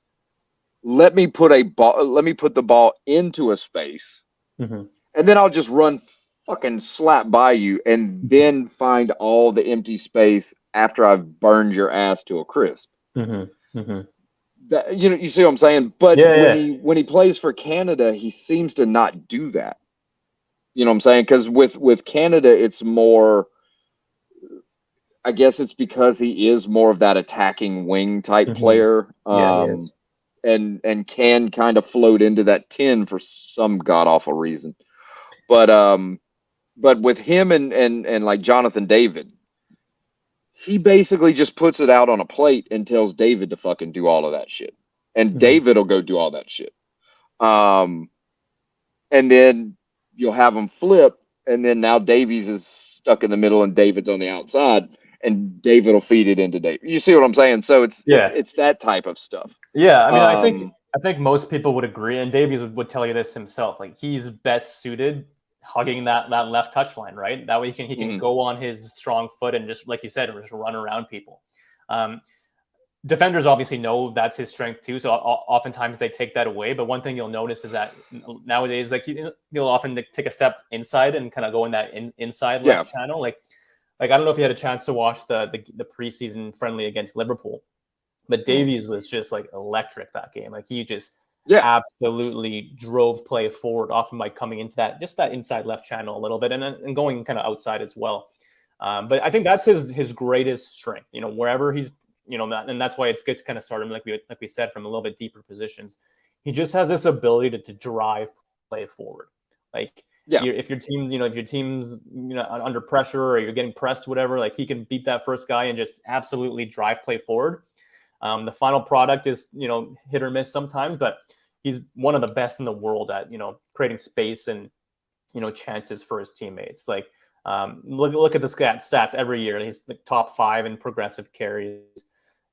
let me put the ball into a space, and then I'll just run fucking slap by you, and then find all the empty space after I've burned your ass to a crisp. That, you see what I'm saying? But when he plays for Canada, he seems to not do that. You know what I'm saying? Because with Canada, it's more. I guess it's because he is more of that attacking wing type player, and can kind of float into that 10 for some god awful reason. But with him and like Jonathan David, he basically just puts it out on a plate and tells David to fucking do all of that shit, and David will go do all that shit. And then you'll have him flip, and then now Davies is stuck in the middle and David's on the outside. And David will feed it into David. You see what I'm saying? So it's that type of stuff. Yeah, I mean, I think most people would agree, and Davies would tell you this himself. Like he's best suited hugging that left touch line, right? That way he can go on his strong foot and just like you said, just run around people. Defenders obviously know that's his strength too, so oftentimes they take that away. But one thing you'll notice is that nowadays, like he'll often take a step inside and kind of go in that inside left channel, like I don't know if you had a chance to watch the preseason friendly against Liverpool, but Davies was just like electric that game. Like he just absolutely drove play forward, often by coming into that inside left channel a little bit and going kind of outside as well. But I think that's his greatest strength. You know, wherever he's, you know, and that's why it's good to kind of start him like we said from a little bit deeper positions. He just has this ability to drive play forward, like. If your team's under pressure or you're getting pressed, whatever, like he can beat that first guy and just absolutely drive play forward. The final product is hit or miss sometimes, but he's one of the best in the world at creating space and chances for his teammates. Like look at the stats every year. He's the top 5 in progressive carries.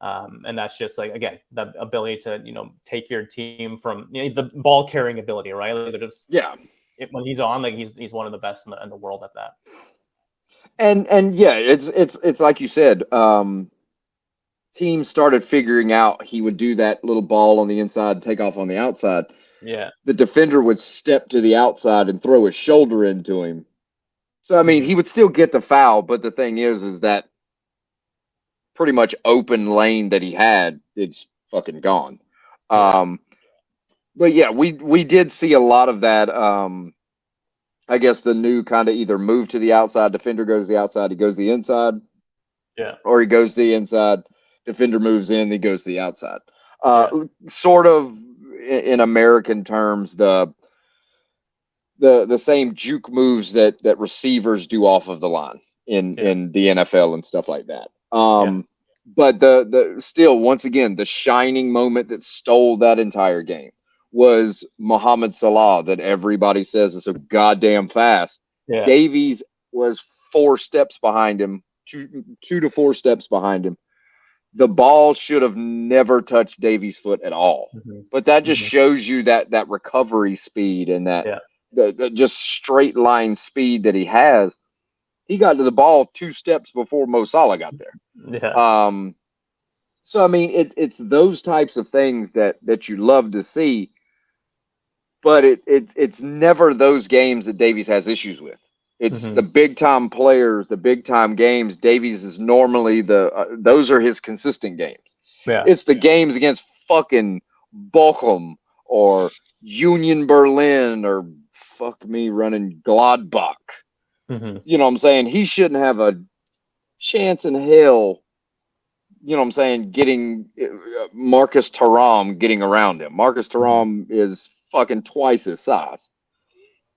And that's just like, again, the ability to take your team from the ball carrying ability, right? Like when he's on, like he's one of the best in the world at that. And it's like you said, teams started figuring out he would do that little ball on the inside, take off on the outside. Yeah. The defender would step to the outside and throw his shoulder into him. So I mean, he would still get the foul, but the thing is that pretty much open lane that he had, it's fucking gone. But yeah, we did see a lot of that. I guess the new kind of either move to the outside, defender goes to the outside, he goes to the inside. Yeah. Or he goes to the inside, defender moves in, he goes to the outside. Sort of in American terms, the same juke moves that receivers do off of the line in the NFL and stuff like that. But the still, once again, the shining moment that stole that entire game was Mohamed Salah, that everybody says is so goddamn fast. Yeah. Davies was 4 steps behind him, 2 to 4 steps behind him. The ball should have never touched Davies' foot at all. But that just shows you that recovery speed and that the just straight line speed that he has. He got to the ball 2 steps before Mo Salah got there. Yeah. So I mean, it's those types of things that you love to see, but it's never those games that Davies has issues with. It's the big time players, the big time games. Davies is normally those are his consistent games. Yeah. It's the games against fucking Bochum or Union Berlin or fuck me running Gladbach. You know what I'm saying? He shouldn't have a chance in hell, you know what I'm saying, getting Marcus Thuram getting around him. Marcus Thuram is fucking twice his size.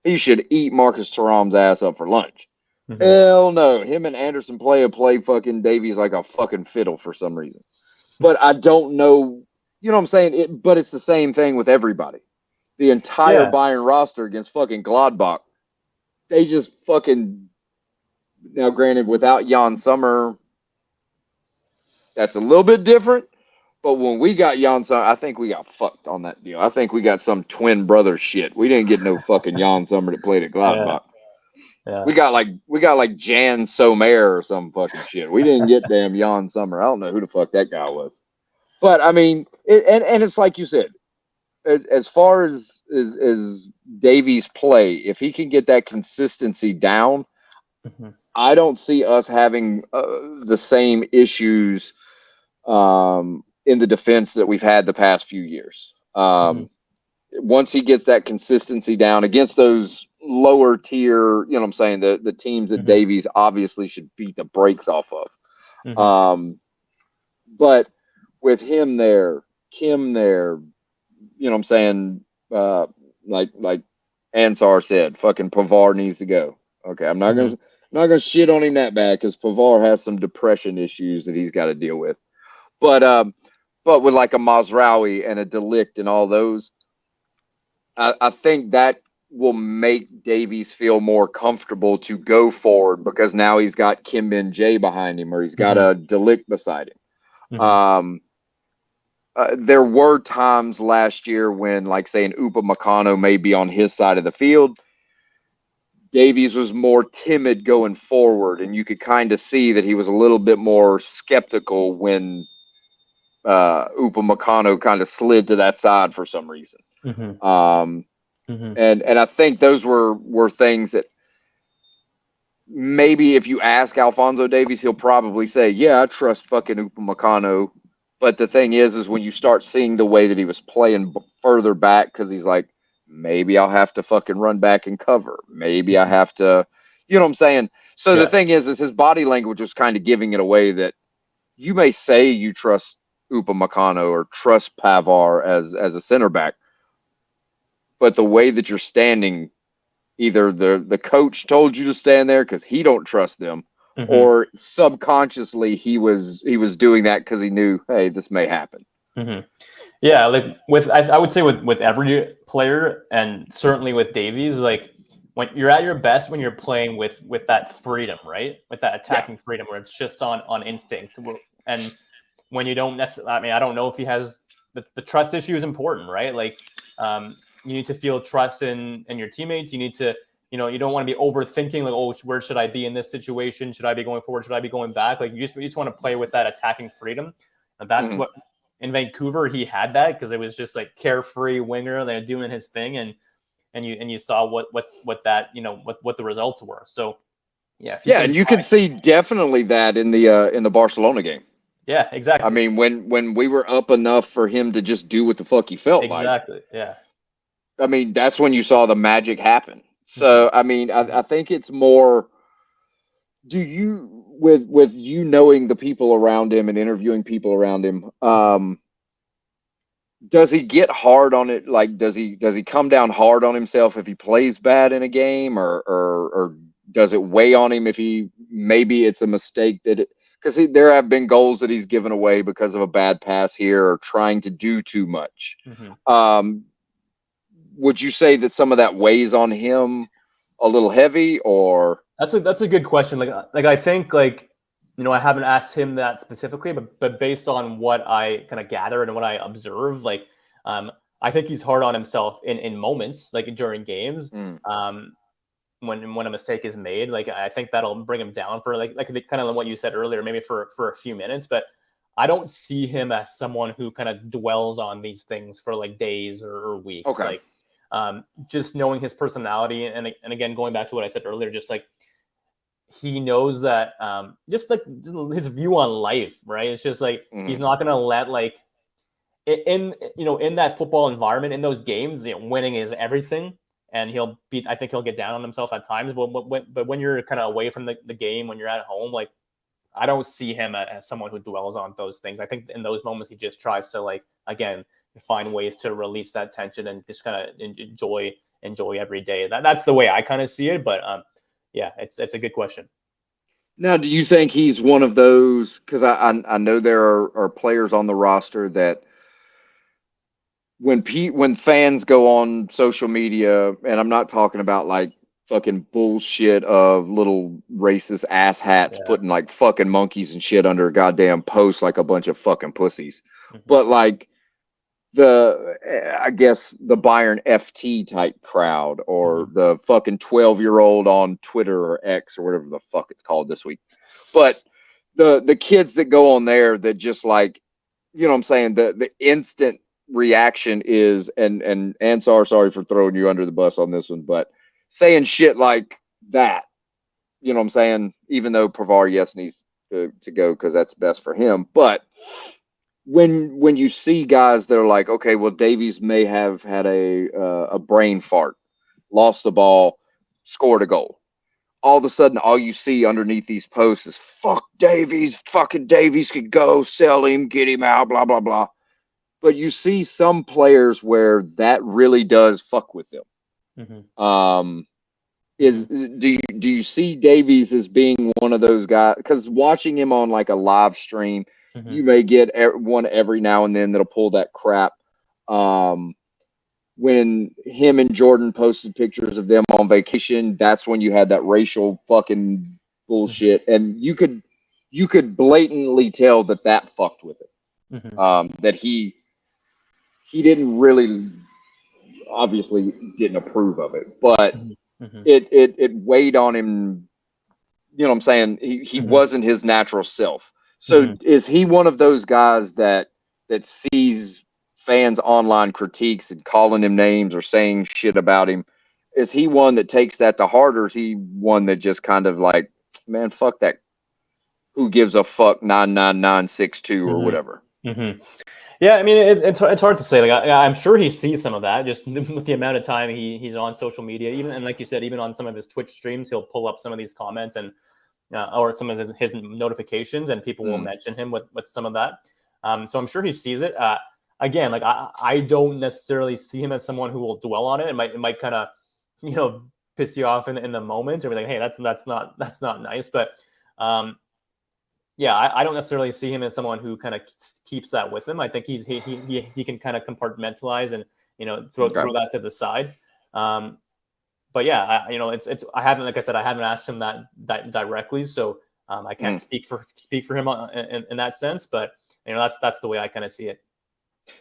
He should eat Marcus Thuram's ass up for lunch. Hell no. Him and Anderson play fucking Davies like a fucking fiddle for some reason. But I don't know, you know what I'm saying? But it's the same thing with everybody. The entire Bayern roster against fucking Gladbach, they just fucking, now granted, without Jan Sommer, that's a little bit different. But when we got Jan Sommer, I think we got fucked on that deal. I think we got some twin brother shit. We didn't get no fucking Jan Sommer that played at Gladbach. Yeah. We got like Jan Sommer or some fucking shit. We didn't get damn Jan Sommer. I don't know who the fuck that guy was. But I mean, and it's like you said, as far as Davies' play, if he can get that consistency down, I don't see us having the same issues in the defense that we've had the past few years. Once he gets that consistency down against those lower tier, you know what I'm saying, the teams that Davies obviously should beat the brakes off of. But with him there, Kim there, you know what I'm saying, like Ansar said, fucking Pavard needs to go. Okay, I'm not gonna shit on him that bad because Pavard has some depression issues that he's got to deal with. But with like a Mazraoui and a Delict and all those, I think that will make Davies feel more comfortable to go forward because now he's got Kim Min-jae behind him or he's got a Delict beside him. There were times last year when, like, say, an Upamecano may be on his side of the field. Davies was more timid going forward, and you could kind of see that he was a little bit more skeptical when Upamecano kind of slid to that side for some reason. And I think those were things that maybe if you ask Alphonso Davies, he'll probably say, yeah, I trust fucking Upamecano. But the thing is when you start seeing the way that he was playing further back, because he's like, maybe I'll have to fucking run back and cover. Maybe I have to, you know what I'm saying? So the thing is his body language was kind of giving it away that you may say you trust Upamecano or trust Pavard as a center back, but the way that you're standing, either the coach told you to stand there because he don't trust them, or subconsciously he was doing that because he knew, hey, this may happen. Yeah, like I would say with every player, and certainly with Davies, like when you're at your best when you're playing with that freedom, right? With that attacking freedom where it's just on instinct. And when you don't necessarily, I mean, I don't know if he has the trust issue is important, right? Like you need to feel trust in your teammates. You need to, you know, you don't want to be overthinking like, oh, where should I be in this situation? Should I be going forward? Should I be going back? Like you just want to play with that attacking freedom. And that's what in Vancouver he had that because it was just like carefree winger, they're doing his thing, and you saw what that, you know, what the results were. So and you can see definitely that in the Barcelona game. Yeah, exactly. I mean, when we were up enough for him to just do what the fuck he felt like. Exactly. Yeah. I mean, that's when you saw the magic happen. So, I mean, I think it's more, do you, with you knowing the people around him and interviewing people around him, does he get hard on it? Like, does he come down hard on himself if he plays bad in a game, or does it weigh on him if he maybe it's a mistake that because there have been goals that he's given away because of a bad pass here or trying to do too much. Mm-hmm. Would you say that some of that weighs on him a little heavy, or That's a good question. Like I think like I haven't asked him that specifically, but based on what I kind of gathered and what I observe, like um, I think he's hard on himself in moments like during games. mm, Um, when a mistake is made, like I think that'll bring him down for like kind of what you said earlier, maybe for a few minutes. But I don't see him as someone who kind of dwells on these things for like days or weeks. okay? Like just knowing his personality, and again going back to what I said earlier, just like he knows that just like his view on life, right? It's just like he's Mm, not gonna let like in that football environment in those games, winning is everything, and I think he'll get down on himself at times. But when you're kind of away from the game, when you're at home, like I don't see him as someone who dwells on those things. I think in those moments he just tries to like again find ways to release that tension and just kind of enjoy every day. That's the way I kind of see it. But yeah, it's a good question. Now, do you think he's one of those? Because I know there are players on the roster that when fans go on social media, and I'm not talking about like fucking bullshit of little racist ass hats Yeah. putting like fucking monkeys and shit under a goddamn post like a bunch of fucking pussies, Mm-hmm. but like I guess the Bayern FT type crowd or Mm-hmm. the fucking 12-year-old on Twitter or X or whatever the fuck it's called this week. But the kids that go on there that just like, you know what I'm saying, the instant reaction is and Ansar, sorry for throwing you under the bus on this one, but saying shit like that, you know what I'm saying, even though Pravar yes needs to go because that's best for him, but when you see guys that are like, okay, well, Davies may have had a brain fart, lost the ball, scored a goal. All of a sudden, all you see underneath these posts is "fuck Davies, fucking Davies could go, sell him, get him out, blah blah blah." But you see some players where that really does fuck with them. Mm-hmm. Um, Mm-hmm. do you see Davies as being one of those guys? Because watching him on like a live stream, Mm-hmm. you may get one every now and then that'll pull that crap. Um, when him and Jordan posted pictures of them on vacation, that's when you had that racial fucking Mm-hmm. bullshit, and you could blatantly tell that fucked with it. Mm-hmm. That he didn't really obviously didn't approve of it, but Mm-hmm. it weighed on him. You know what I'm saying? He Mm-hmm. wasn't his natural self. So Mm-hmm. is he one of those guys that sees fans online critiques and calling him names or saying shit about him? Is he one that takes that to heart, or is he one that just kind of like, man, fuck that? Who gives a fuck 99962 or Mm-hmm. whatever? Mm-hmm. Yeah, I mean it's hard to say. Like I'm sure he sees some of that just with the amount of time he's on social media. Even and like you said, even on some of his Twitch streams, he'll pull up some of these comments and or some of his notifications, and people will Mm, mention him with some of that. So I'm sure he sees it. Again, like I don't necessarily see him as someone who will dwell on it. It might kind of piss you off in the moment or be like, hey, that's not nice. But um, yeah, I don't necessarily see him as someone who kind of keeps that with him. I think he can kind of compartmentalize and okay. throw that to the side. Um, but yeah, it's I haven't, like I said, I haven't asked him that directly, so I can't Mm. speak for him in that sense. But that's the way I kind of see it.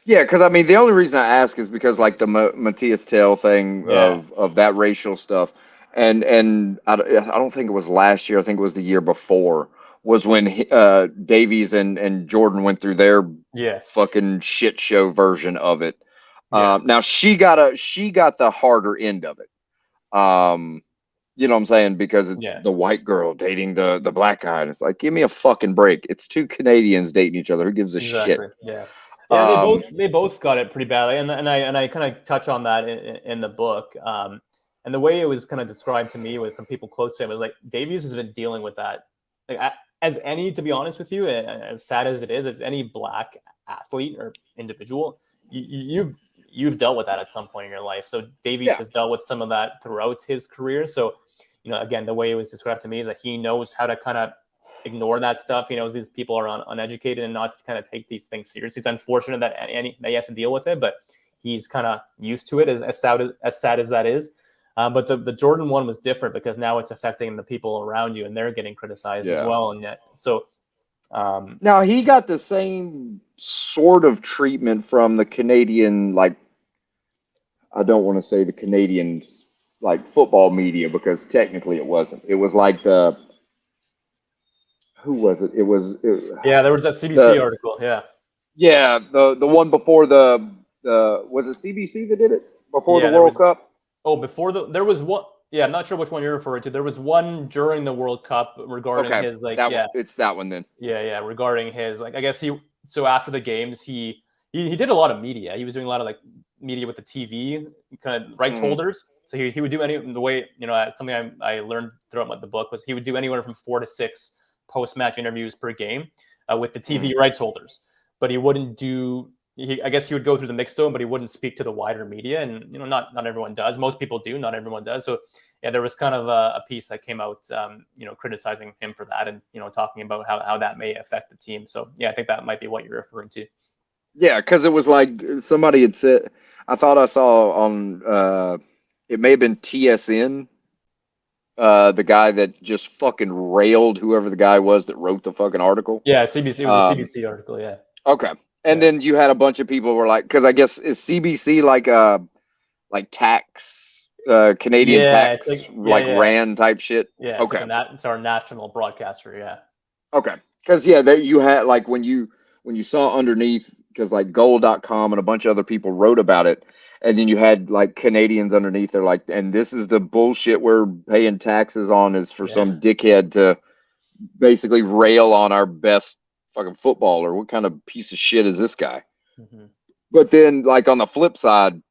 Yeah, because I mean, the only reason I ask is because like the Matthias Tell thing Yeah. of that racial stuff, and I don't think it was last year. I think it was the year before. Was when Davies and Jordan went through their Yes. fucking shit show version of it. Yeah. Now she got the harder end of it. Um, you know what I'm saying? Because it's Yeah. the white girl dating the black guy, and it's like, give me a fucking break. It's two Canadians dating each other. Who gives a shit? Exactly. Yeah. Yeah. They Um, both they both got it pretty badly, and I kind of touch on that in the book. And the way it was kind of described to me from people close to him was like Davies has been dealing with that, like as any, to be honest with you, as sad as it is, as any black athlete or individual, you've dealt with that at some point in your life. So Davies has dealt with some of that throughout his career. So, again, the way it was described to me is that he knows how to kind of ignore that stuff. He knows these people are uneducated and not to kind of take these things seriously. It's unfortunate that he has to deal with it, but he's kind of used to it, as sad as that is. But the Jordan one was different because now it's affecting the people around you and they're getting criticized as well. And so now he got the same sort of treatment from the Canadian, like, I don't want to say the Canadian like football media because technically it wasn't. It was like who was it? There was that CBC article. The one before the was it CBC that did it before the World Cup? Oh, there was one. Yeah, I'm not sure which one you're referring to. There was one during the World Cup regarding his it's that one then. Yeah, regarding his I guess so after the games he did a lot of media. He was doing a lot of media with the TV kind of rights holders. So he would do the way something I learned throughout the book was he would do anywhere from 4 to 6 post-match interviews per game with the TV rights holders, but he wouldn't do. I guess he would go through the mixed zone, but he wouldn't speak to the wider media, and not everyone does. Most people do, not everyone does. So there was kind of a piece that came out, criticizing him for that, and talking about how that may affect the team. So I think that might be what you're referring to. Yeah, because it was like somebody had said. I thought I saw on it may have been TSN. The guy that just fucking railed whoever the guy was that wrote the fucking article. Yeah, CBC. It was a CBC article. Yeah. Okay. And then you had a bunch of people were like, because I guess is CBC like tax, Canadian tax, RAN type shit. Yeah. Okay. It's our national broadcaster. Yeah. Okay. Because you had like when you saw underneath, because like goal.com and a bunch of other people wrote about it, and then you had like Canadians underneath. They're like, and this is the bullshit we're paying taxes on is for some dickhead to basically rail on our best fucking footballer. What kind of piece of shit is this guy? But then like on the flip side,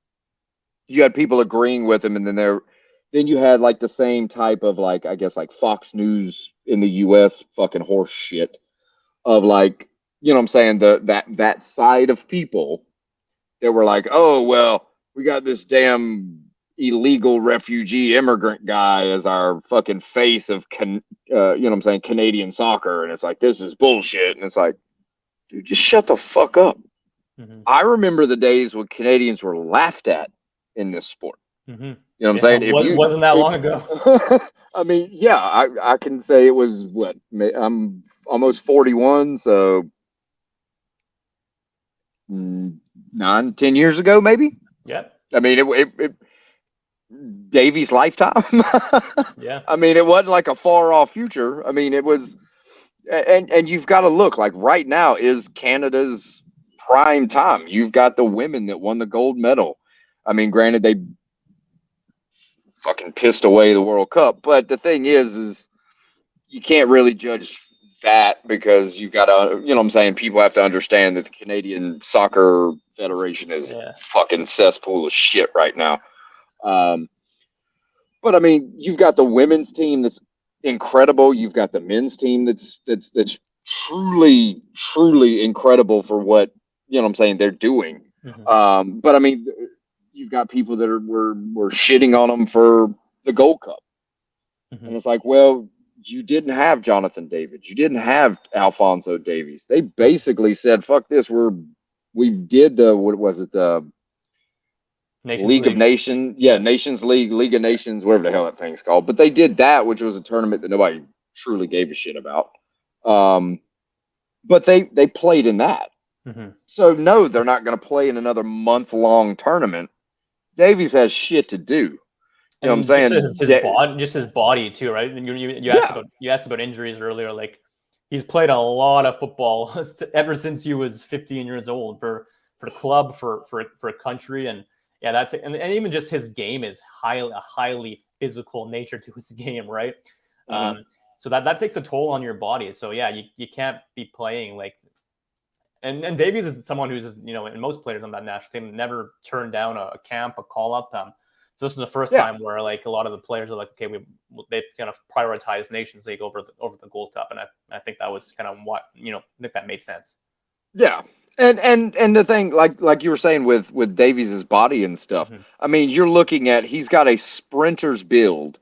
you had people agreeing with him, and then you had like the same type of like, I guess like Fox News in the US fucking horse shit of like, what I'm saying, that side of people that were like, oh well, we got this damn illegal refugee immigrant guy as our fucking face of Canadian soccer, and it's like, this is bullshit. And it's like, dude, just shut the fuck up. I remember the days when Canadians were laughed at in this sport. You know what I'm saying? It wasn't that long ago. I mean, I can say it was I'm almost 41, so 9-10 years ago, maybe. Yeah. I mean, it Davies' lifetime. Yeah. I mean, it wasn't like a far off future. I mean, it was, and you've got to look like right now is Canada's prime time. You've got the women that won the gold medal. I mean, granted, they fucking pissed away the World Cup, but the thing is you can't really judge that because you've got to, people have to understand that the Canadian Soccer Federation is fucking cesspool of shit right now. But I mean, you've got the women's team that's incredible. You've got the men's team that's truly, truly incredible for what they're doing. But I mean, you've got people that were shitting on them for the Gold Cup, and it's like, well, you didn't have Jonathan David, you didn't have Alphonso Davies. They basically said, "Fuck this." We did what was it, the League of Nations? Yeah, Nations League of Nations, whatever the hell that thing's called. But they did that, which was a tournament that nobody truly gave a shit about. But they played in that. So no, they're not going to play in another month-long tournament. Davies has shit to do. You know what I'm saying? Just his body too, right? And you asked about injuries earlier. Like he's played a lot of football ever since he was 15 years old for the club, for a country, and that's it. And even just his game is a highly physical nature to his game, right? So that takes a toll on your body. So you can't be playing like. And Davies is someone who's, and most players on that national team never turned down a camp, a call up. So this is the first time where like a lot of the players are like, okay, they kind of prioritize Nations League over the Gold Cup, and I think that was kind of what I think that made sense. Yeah, And the thing, like you were saying with Davies's body and stuff. Mm-hmm. I mean, you're looking at he's got a sprinter's build,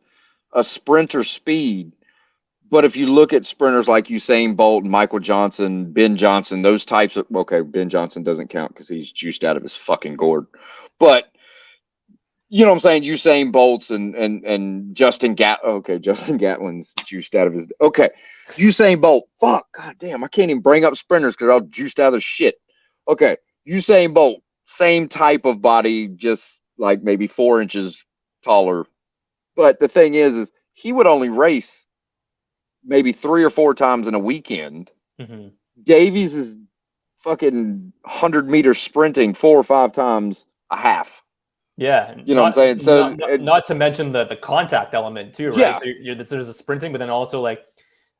a sprinter speed. But if you look at sprinters like Usain Bolt, Michael Johnson, Ben Johnson, those types of, okay, Ben Johnson doesn't count because he's juiced out of his fucking gourd. But you know what I'm saying? Usain Bolt's and Justin Okay, Justin Gatlin's juiced out of his. Okay, Usain Bolt. Fuck, god damn, I can't even bring up sprinters because I'll juiced out of shit. Okay, Usain Bolt, same type of body, just like maybe 4 inches taller. But the thing is he would only race maybe 3 or 4 times in a weekend. Mm-hmm. Davies is fucking 100 meter sprinting 4 or 5 times a half. Yeah, You know what I'm saying? So not to mention the contact element too, right? yeah, So there's a sprinting, but then also like,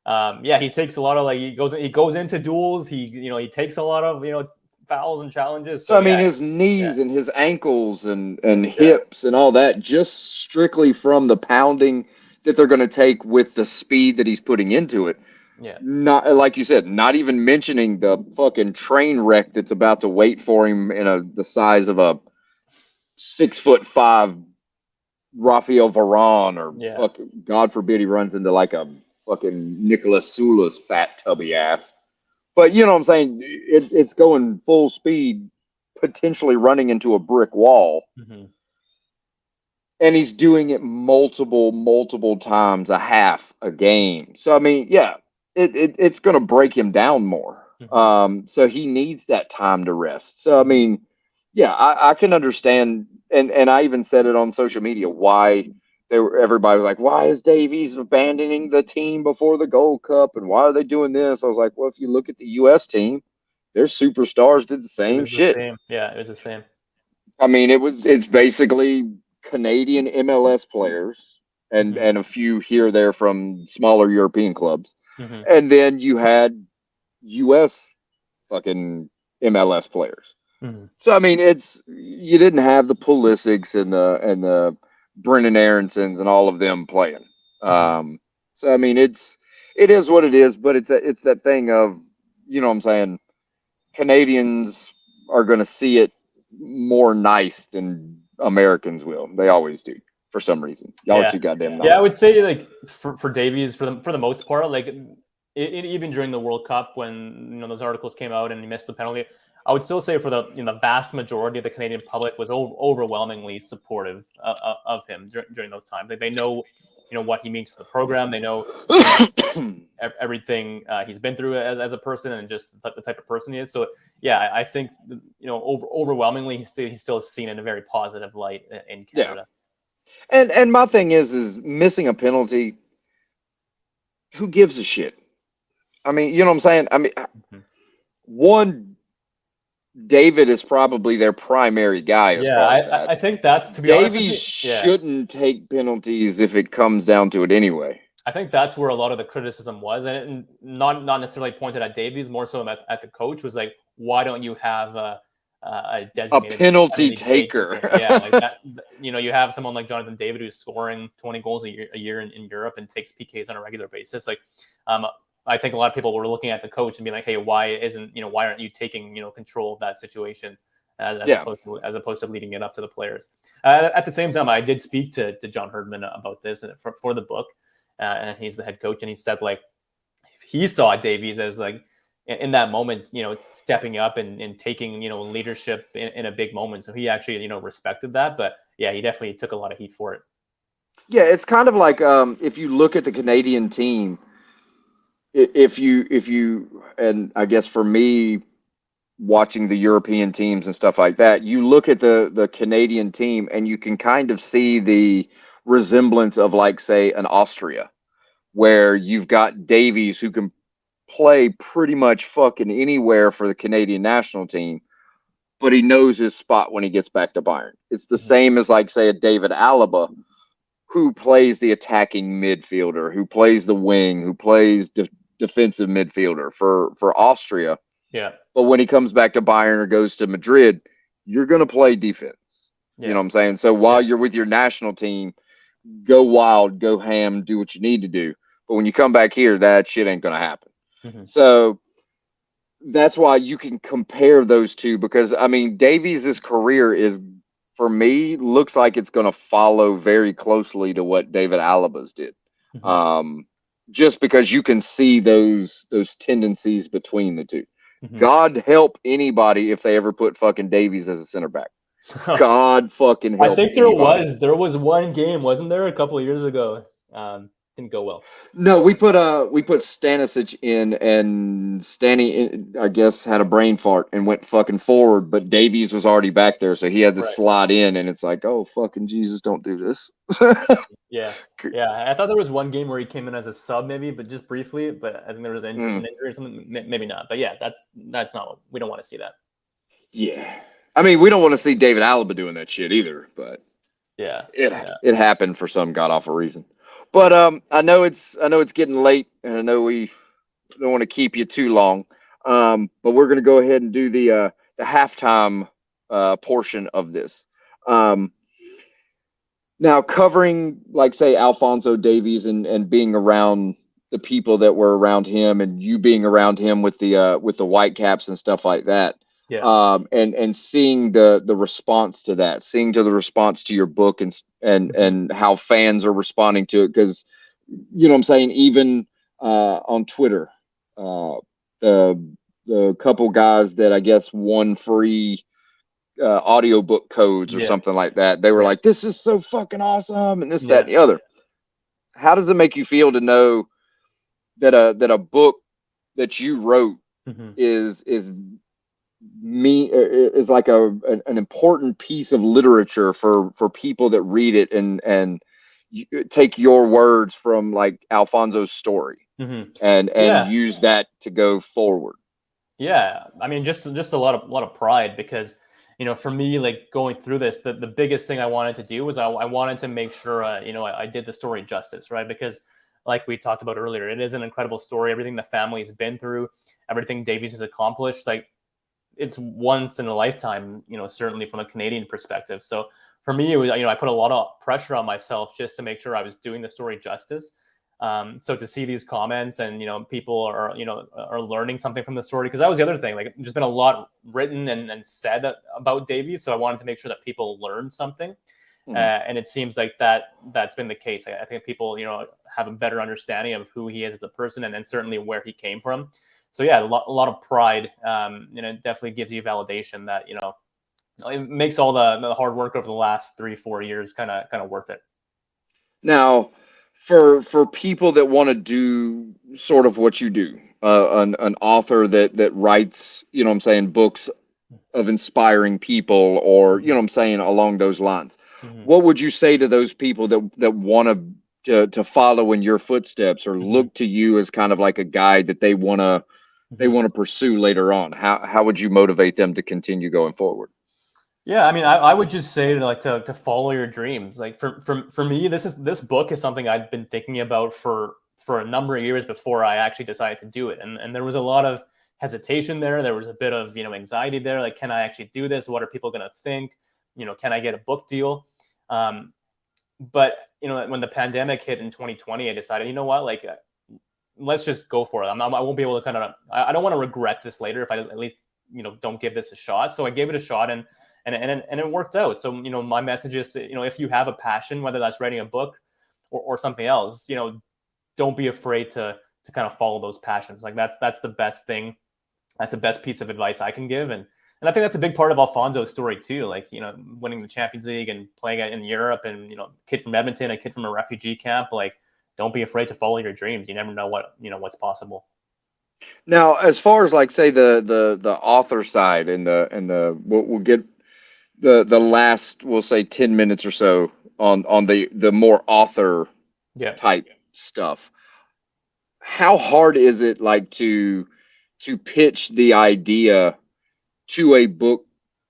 yeah, he takes a lot of like he goes into duels. He takes a lot of fouls and challenges. so I So mean yeah, his yeah, knees and his ankles and yeah, hips and all that just strictly from the pounding that they're going to take with the speed that he's putting into it. yeah, Not like you said, not even mentioning the fucking train wreck that's about to wait for him in the size of a 6'5" Rafael Varane, or yeah. fuck, God forbid he runs into like a fucking Nicholas Sula's fat tubby ass. But you know what I'm saying? It's going full speed, potentially running into a brick wall, Mm-hmm. and he's doing it multiple times a half a game. So I mean, yeah, it's going to break him down more. Mm-hmm. So he needs that time to rest. So I Mm-hmm. mean, yeah, I can understand, and I even said it on social media why everybody was like, why is Davies abandoning the team before the Gold Cup, and why are they doing this? I was like, well, if you look at the U.S. team, their superstars did the It same was the shit. same. Yeah, it was the same. I mean, it's basically Canadian MLS players Mm-hmm. and a few here or there from smaller European clubs, Mm-hmm. and then you had U.S. fucking MLS players. Mm-hmm. So I mean, it's you didn't have the Pulisics and the Brennan Aaronsons and all of them playing. Mm-hmm. So I mean, it is what it is, but it's that thing of, you know what I'm saying, Canadians are going to see it more nice than Americans will. They always do for some reason. Y'all are Yeah, too goddamn yeah. I nice. would say like for Davies for the most part, like even during the World Cup when those articles came out and he missed the penalty, I would still say for the vast majority of the Canadian public was overwhelmingly supportive of him during those times. Like they know what he means to the program. They know everything he's been through as a person and just the type of person he is. So yeah, I think overwhelmingly he's still seen in a very positive light in Yeah, Canada. and my thing is missing a penalty. Who gives a shit? I mean, you know what I'm saying. I mean, Mhm. one, David is probably their primary guy as Yeah, far as that. I think that's, to be honest with Davies you, yeah, shouldn't take penalties if it comes down to it anyway. I think that's where a lot of the criticism was, and not necessarily pointed at Davies, more so at the coach. Was like, why don't you have a A designated penalty penalty taker? Yeah, like taker. that. You have someone like Jonathan David who's scoring 20 goals a year in Europe and takes PKs on a regular basis. Like, um, I think a lot of people were looking at the coach and being like, hey, why aren't you taking control of that situation? As Yeah. opposed to leading it up to the players. At the same time, I did speak to John Herdman about this for the book, and he's the head coach, and he said like he saw Davies as like in that moment, stepping up and taking leadership in a big moment. So he actually respected that, but yeah, he definitely took a lot of heat for it. Yeah, it's kind of like if you look at the Canadian team, if you and I guess for me watching the European teams and stuff like that, you look at the Canadian team and you can kind of see the resemblance of like say an Austria, where you've got Davies who can play pretty much fucking anywhere for the Canadian national team, but he knows his spot when he gets back to Bayern. It's the Mm-hmm. same as like say a David Alaba who plays the attacking midfielder, who plays the wing, who plays defensive midfielder for Austria. Yeah, But when he comes back to Bayern or goes to Madrid, you're going to play defense. You know yeah, what I'm saying? So while yeah. you're with your national team, go wild, go ham, do what you need to do. But when you come back here, that shit ain't going to happen. Mm-hmm. So that's why you can compare those two, because I mean Davies's career is, for me, looks like it's going to follow very closely to what David Alaba's did. Mhm. Um, just because you can see those tendencies between the two. Mhm. God help anybody if they ever put fucking Davies as a center back. God fucking I help think anybody. there was one game, wasn't there, a couple of years ago? Didn't go well. No, we put Stanisic in, and Stanny, I guess, had a brain fart and went fucking forward, but Davies was already back there, so he had to Right. slide in, and it's like, oh fucking Jesus, don't do this. Yeah. Yeah. I thought there was one game where he came in as a sub, maybe, but just briefly. But I think there was an Mm, injury or something. Maybe not. But yeah, that's not what we don't want to see that. yeah, I mean, we don't want to see David Alaba doing that shit either, but Yeah. it Yeah. it happened for some god awful reason. But Yeah. I know it's getting late, and I know we don't want to keep you too long. But we're gonna go ahead and do the halftime portion of this. Um, Now, covering, like, say, Alphonso Davies, and being around the people that were around him, and you being around him with the Whitecaps and stuff like that, Yeah. and seeing the response to that, seeing to the response to your book, Mhm. and how fans are responding to it, because you know what I'm saying, even on Twitter, uh, the the couple guys that I guess won free audiobook codes or Yeah. something like that. They were Right. like, "This is so fucking awesome," and this, that, Yeah. and the other. How does it make you feel to know that a book that you wrote Mhm. is is like an important piece of literature for people that read it, and you take your words from like Alfonso's story, Mhm. and Yeah. use that to go forward? Yeah, I mean, just a lot of pride because for me, like going through this, the biggest thing I wanted to do was I wanted to make sure I did the story justice, right? Because like we talked about earlier, it is an incredible story. Everything the family's been through, everything Davies has accomplished, like it's once in a lifetime. Certainly from a Canadian perspective. So for me, it was I put a lot of pressure on myself just to make sure I was doing the story justice. So to see these comments and people are learning something from the story, because that was the other thing. Like there's been a lot written and said about Davies, so I wanted to make sure that people learned something. Mhm. And it seems like that's been the case. I think people have a better understanding of who he is as a person, and then certainly where he came from. So yeah, a lot of pride. It definitely gives you validation that it makes all the hard work over the last 3-4 years kind of worth it. Now, for people that want to do sort of what you do, an author that writes, you know what I'm saying, books of inspiring people, or you know Mhm. what I'm saying, along those lines, Mhm. what would you say to those people that want to follow in your footsteps, or Mhm. look to you as kind of like a guide that they Mhm. want to pursue later on? How would you motivate them to continue going forward? Yeah, I mean, I would just say to follow your dreams. Like for me, this book is something I'd been thinking about for a number of years before I actually decided to do it, and there was a lot of hesitation there. There was a bit of anxiety there. Like, can I actually do this? What are people going to think? Can I get a book deal? Um, but when the pandemic hit in 2020, I decided, what, like let's just go for it. I won't be able to I don't want to regret this later if I at least don't give this a shot. So I gave it a shot, and it worked out. So my message is, if you have a passion, whether that's writing a book or something else, don't be afraid to kind of follow those passions. Like that's the best thing. That's the best piece of advice I can give, and I think that's a big part of Alfonso's story too. Like winning the Champions League and playing in Europe, and kid from Edmonton, a kid from a refugee camp. Like, don't be afraid to follow your dreams. You never know what's possible. Now, as far as, like, say, the author side, and we'll get the last, we'll say, 10 minutes or so on the more author Yeah. type stuff. How hard is it, like, to pitch the idea to a book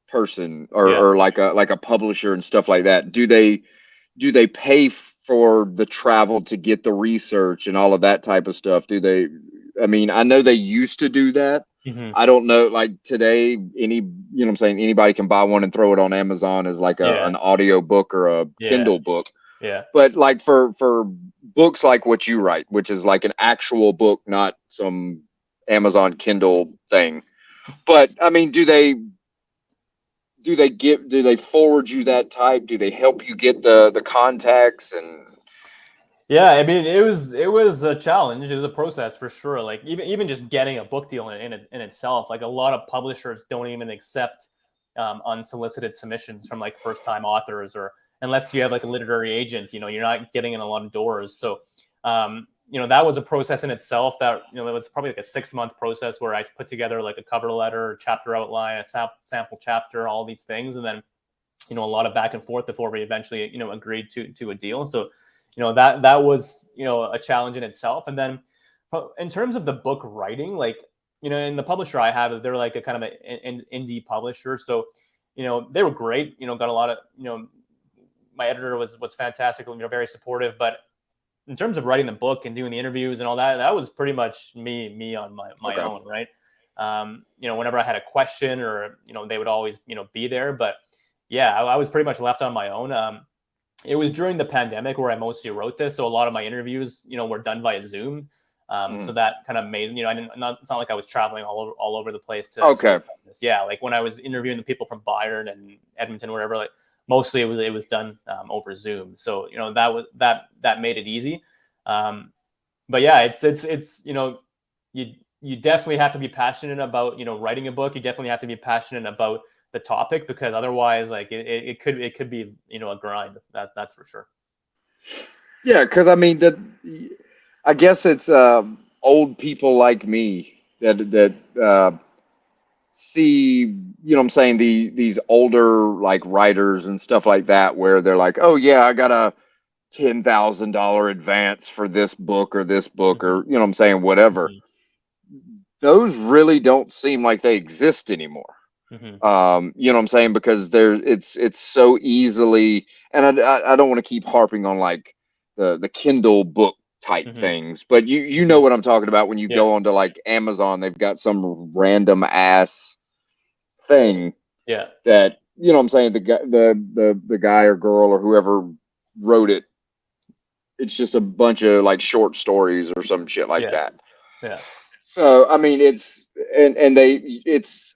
person, Yeah. or like a publisher and stuff like that? Do they pay for the travel to get the research and all of that type of stuff? Do they? I mean, I know they used to do that. Hmm. I don't know, like today, what I'm saying, anybody can buy one and throw it on Amazon as like Yeah. an audio book or a Yeah. Kindle book. Yeah. But like for books like what you write, which is like an actual book, not some Amazon Kindle thing. But I mean, do they forward you that type? Do they help you get the contacts and Yeah, I mean, it was a challenge. It was a process for sure. Like even just getting a book deal in itself, like a lot of publishers don't even accept unsolicited submissions from like first time authors, or unless you have like a literary agent, you're not getting in a lot of doors. So that was a process in itself. That it was probably like a 6-month process where I put together like a cover letter, chapter outline, a sample chapter, all these things, and then a lot of back and forth before we eventually agreed to a deal. So that was a challenge in itself. And then in terms of the book writing, like in the publisher I have, they're like a kind of an indie publisher, so they were great. Got a lot of my editor was fantastic, very supportive. But in terms of writing the book and doing the interviews and all that, that was pretty much me on my okay. own, right? Whenever I had a question, or they would always be there. But yeah, I was pretty much left on my own. It was during the pandemic where I mostly wrote this, so a lot of my interviews, were done via Zoom. So that kind of made, it's not like I was traveling all over the place to. Okay. Yeah, like when I was interviewing the people from Bayern and Edmonton, wherever, like mostly it was done over Zoom. So that made it easy. But yeah, it's you definitely have to be passionate about writing a book. You definitely have to be passionate about the topic, because otherwise, like it could be a grind. That's for sure. Yeah, because I mean I guess it's old people like me that see, what I'm saying, these older like writers and stuff like that, where they're like, oh yeah, I got a $10,000 advance for this book or this book, or what I'm saying, whatever. Mm-hmm. Those really don't seem like they exist anymore. Mm-hmm. What I'm saying, because it's so easily, and I don't want to keep harping on like the Kindle book type Mm-hmm. things, but you know what I'm talking about when you Yeah. go onto like Amazon, they've got some random ass thing Yeah. that what I'm saying, the guy or girl or whoever wrote it, it's just a bunch of like short stories or some shit like Yeah. that. Yeah. So I mean, I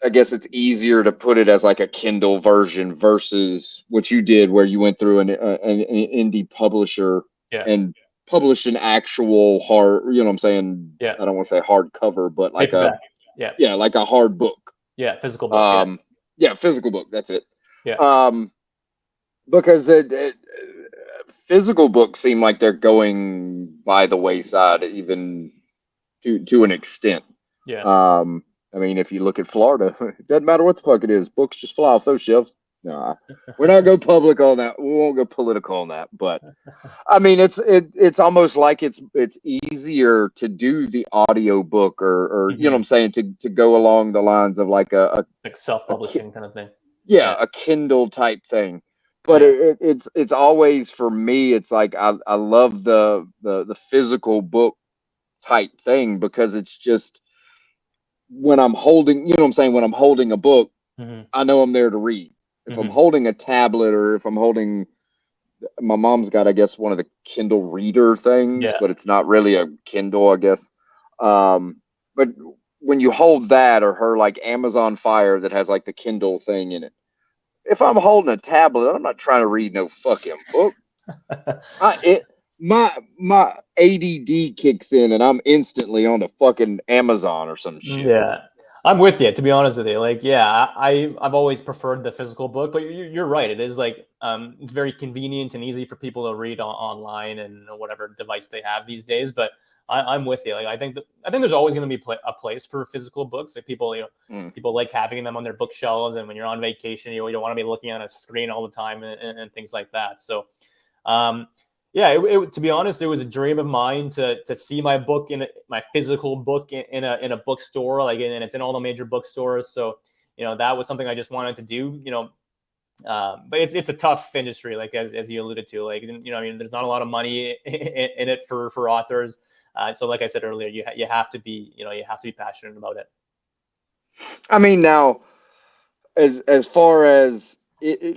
guess it's easier to put it as like a Kindle version versus what you did, where you went through an indie publisher Yeah. and published an actual hard, what I'm saying, Yeah. I don't want to say hardcover, but like Paperback. Yeah. like a hard book. Yeah. Physical book. Yeah, physical book. That's it. Yeah. Because physical books seem like they're going by the wayside, even to an extent. Yeah. I mean, if you look at Florida, it doesn't matter what the fuck it is. Books just fly off those shelves. Nah, we're not go public on that. We won't go political on that. But I mean, it's almost like it's easier to do the audio book, or Mm-hmm. what I'm saying, to go along the lines of like like self-publishing kind of thing. Yeah, a Kindle type thing. But it's always, for me, it's like I love the physical book type thing, because it's just, when I'm holding, what I'm saying, when I'm holding a book, Mm-hmm. I know I'm there to read. If I'm holding a tablet, or if I'm holding, my mom's got, I guess, one of the Kindle Reader things, but it's not really a Kindle, I guess. But when you hold that, or her like Amazon Fire that has like the Kindle thing in it, if I'm holding a tablet, I'm not trying to read no fucking book. My ADD kicks in, and I'm instantly on the fucking Amazon or some shit. Yeah, I'm with you. To be honest with you, like, yeah, I've always preferred the physical book, but you're right. It is like it's very convenient and easy for people to read online and whatever device they have these days. But I'm with you. Like, I think there's always going to be a place for physical books. Like people, people like having them on their bookshelves, and when you're on vacation, you don't want to be looking on a screen all the time and things like that. So, yeah, to be honest, it was a dream of mine to see my book my physical book in a bookstore, like, and it's in all the major bookstores. So, that was something I just wanted to do. But it's a tough industry, like as you alluded to, like, I mean, there's not a lot of money in it for authors. So, like I said earlier, you have to be passionate about it. I mean, now, as far as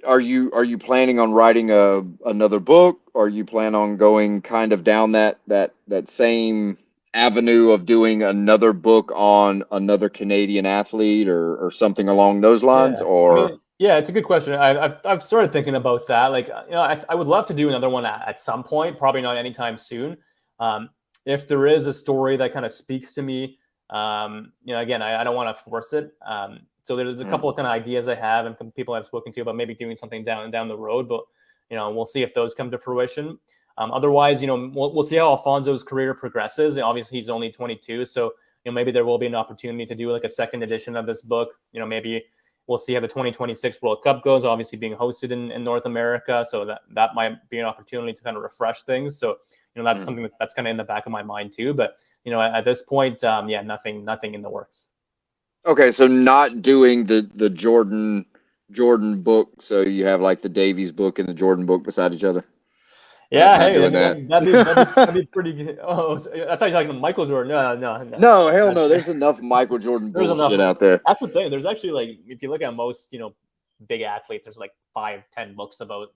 are you planning on writing another book? Or are you plan on going kind of down that same avenue of doing another book on another Canadian athlete or something along those lines? Yeah, I Or mean, yeah, it's a good question. I've started thinking about that. Like, I would love to do another one at some point. Probably not anytime soon. Um, if there is a story that kind of speaks to me, again, I don't want to force it. So there's a couple of kind of ideas I have and some people I've spoken to about maybe doing something down the road. But we'll see if those come to fruition. Otherwise, we'll see how Alfonso's career progresses. And obviously, he's only 22, so maybe there will be an opportunity to do like a second edition of this book. Maybe we'll see how the 2026 World Cup goes, obviously being hosted in North America. So that might be an opportunity to kind of refresh things. So, that's something that's kind of in the back of my mind too. But, at this point, nothing in the works. okay, so not doing the Jordan book. So you have like the Davies book and the Jordan book beside each other. Yeah, Not hey, doing that. that'd be pretty good. Oh, so I thought you were talking Michael Jordan. No. No, hell no. That's, There's enough Michael Jordan there's enough. bullshit out there. That's the thing. There's actually like, if you look at most, big athletes, there's like 5-10 books about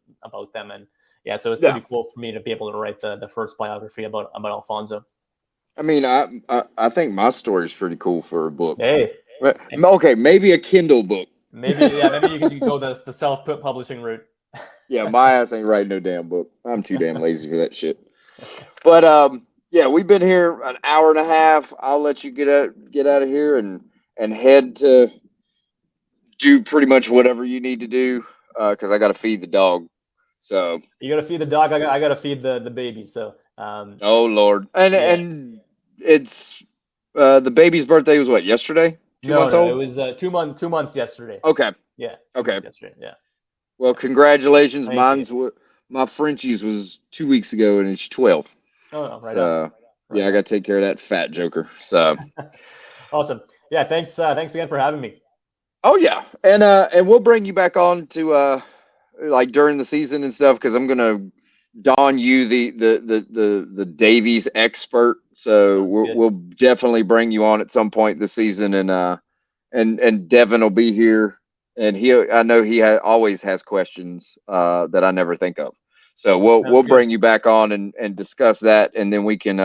them, and yeah, so it's pretty cool for me to be able to write the first biography about Alfonso. I mean, I think my story is pretty cool for a book. Hey, okay, maybe a Kindle book. Maybe you can go the self-publishing route. Yeah, my ass ain't writing no damn book. I'm too damn lazy for that shit. But yeah, we've been here an hour and a half. I'll let you get out of here and head to do pretty much whatever you need to do because I got to feed the dog. So you got to feed the dog. I got to feed the baby. So oh Lord, and it's the baby's birthday was what, yesterday? 2 months old? It was 2 months yesterday. Okay. Yeah. Okay. Yesterday. Yeah. Well, congratulations. Thank My Frenchie's was 2 weeks ago, and it's 12. Oh, right so, on. Yeah, I got to take care of that fat joker. So awesome. Yeah, thanks again for having me. Oh yeah, and we'll bring you back on to like during the season and stuff because I'm gonna don you the Davies expert. So we'll definitely bring you on at some point this season, and Devin will be here, and I know he always has questions that I never think of. So we'll bring you back on and discuss that, and then we can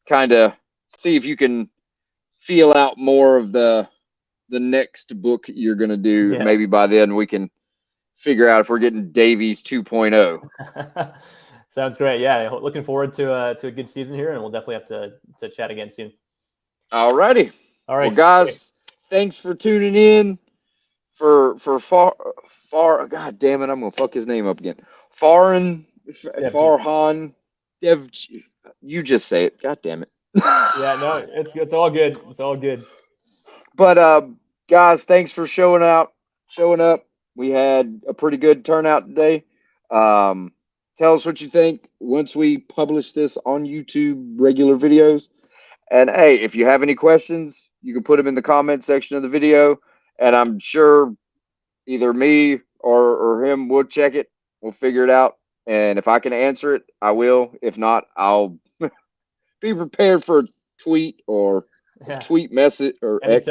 kind of see if you can feel out more of the next book you're going to do. Yeah. Maybe by then we can figure out if we're getting Davies 2.0. Sounds great. Yeah. Looking forward to a good season here, and we'll definitely have to chat again soon. All righty. All right. Well, guys, thanks for tuning in for God damn it. I'm going to fuck his name up again. Farhan Devji. You just say it. God damn it. Yeah, no, it's all good. It's all good. But guys, thanks for showing up. We had a pretty good turnout today. Tell us what you think once we publish this on YouTube, regular videos. And hey, if you have any questions, you can put them in the comment section of the video, and I'm sure either me or him will check it. We'll figure it out, and if I can answer it, I will. If not, I'll be prepared for a tweet or tweet message or X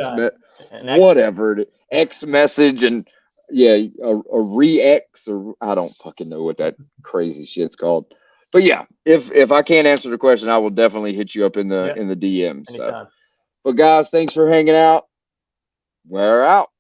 message, and a re-X, or I don't fucking know what that crazy shit's called. But yeah, if I can't answer the question, I will definitely hit you up in the DM. So. But guys, thanks for hanging out. We're out.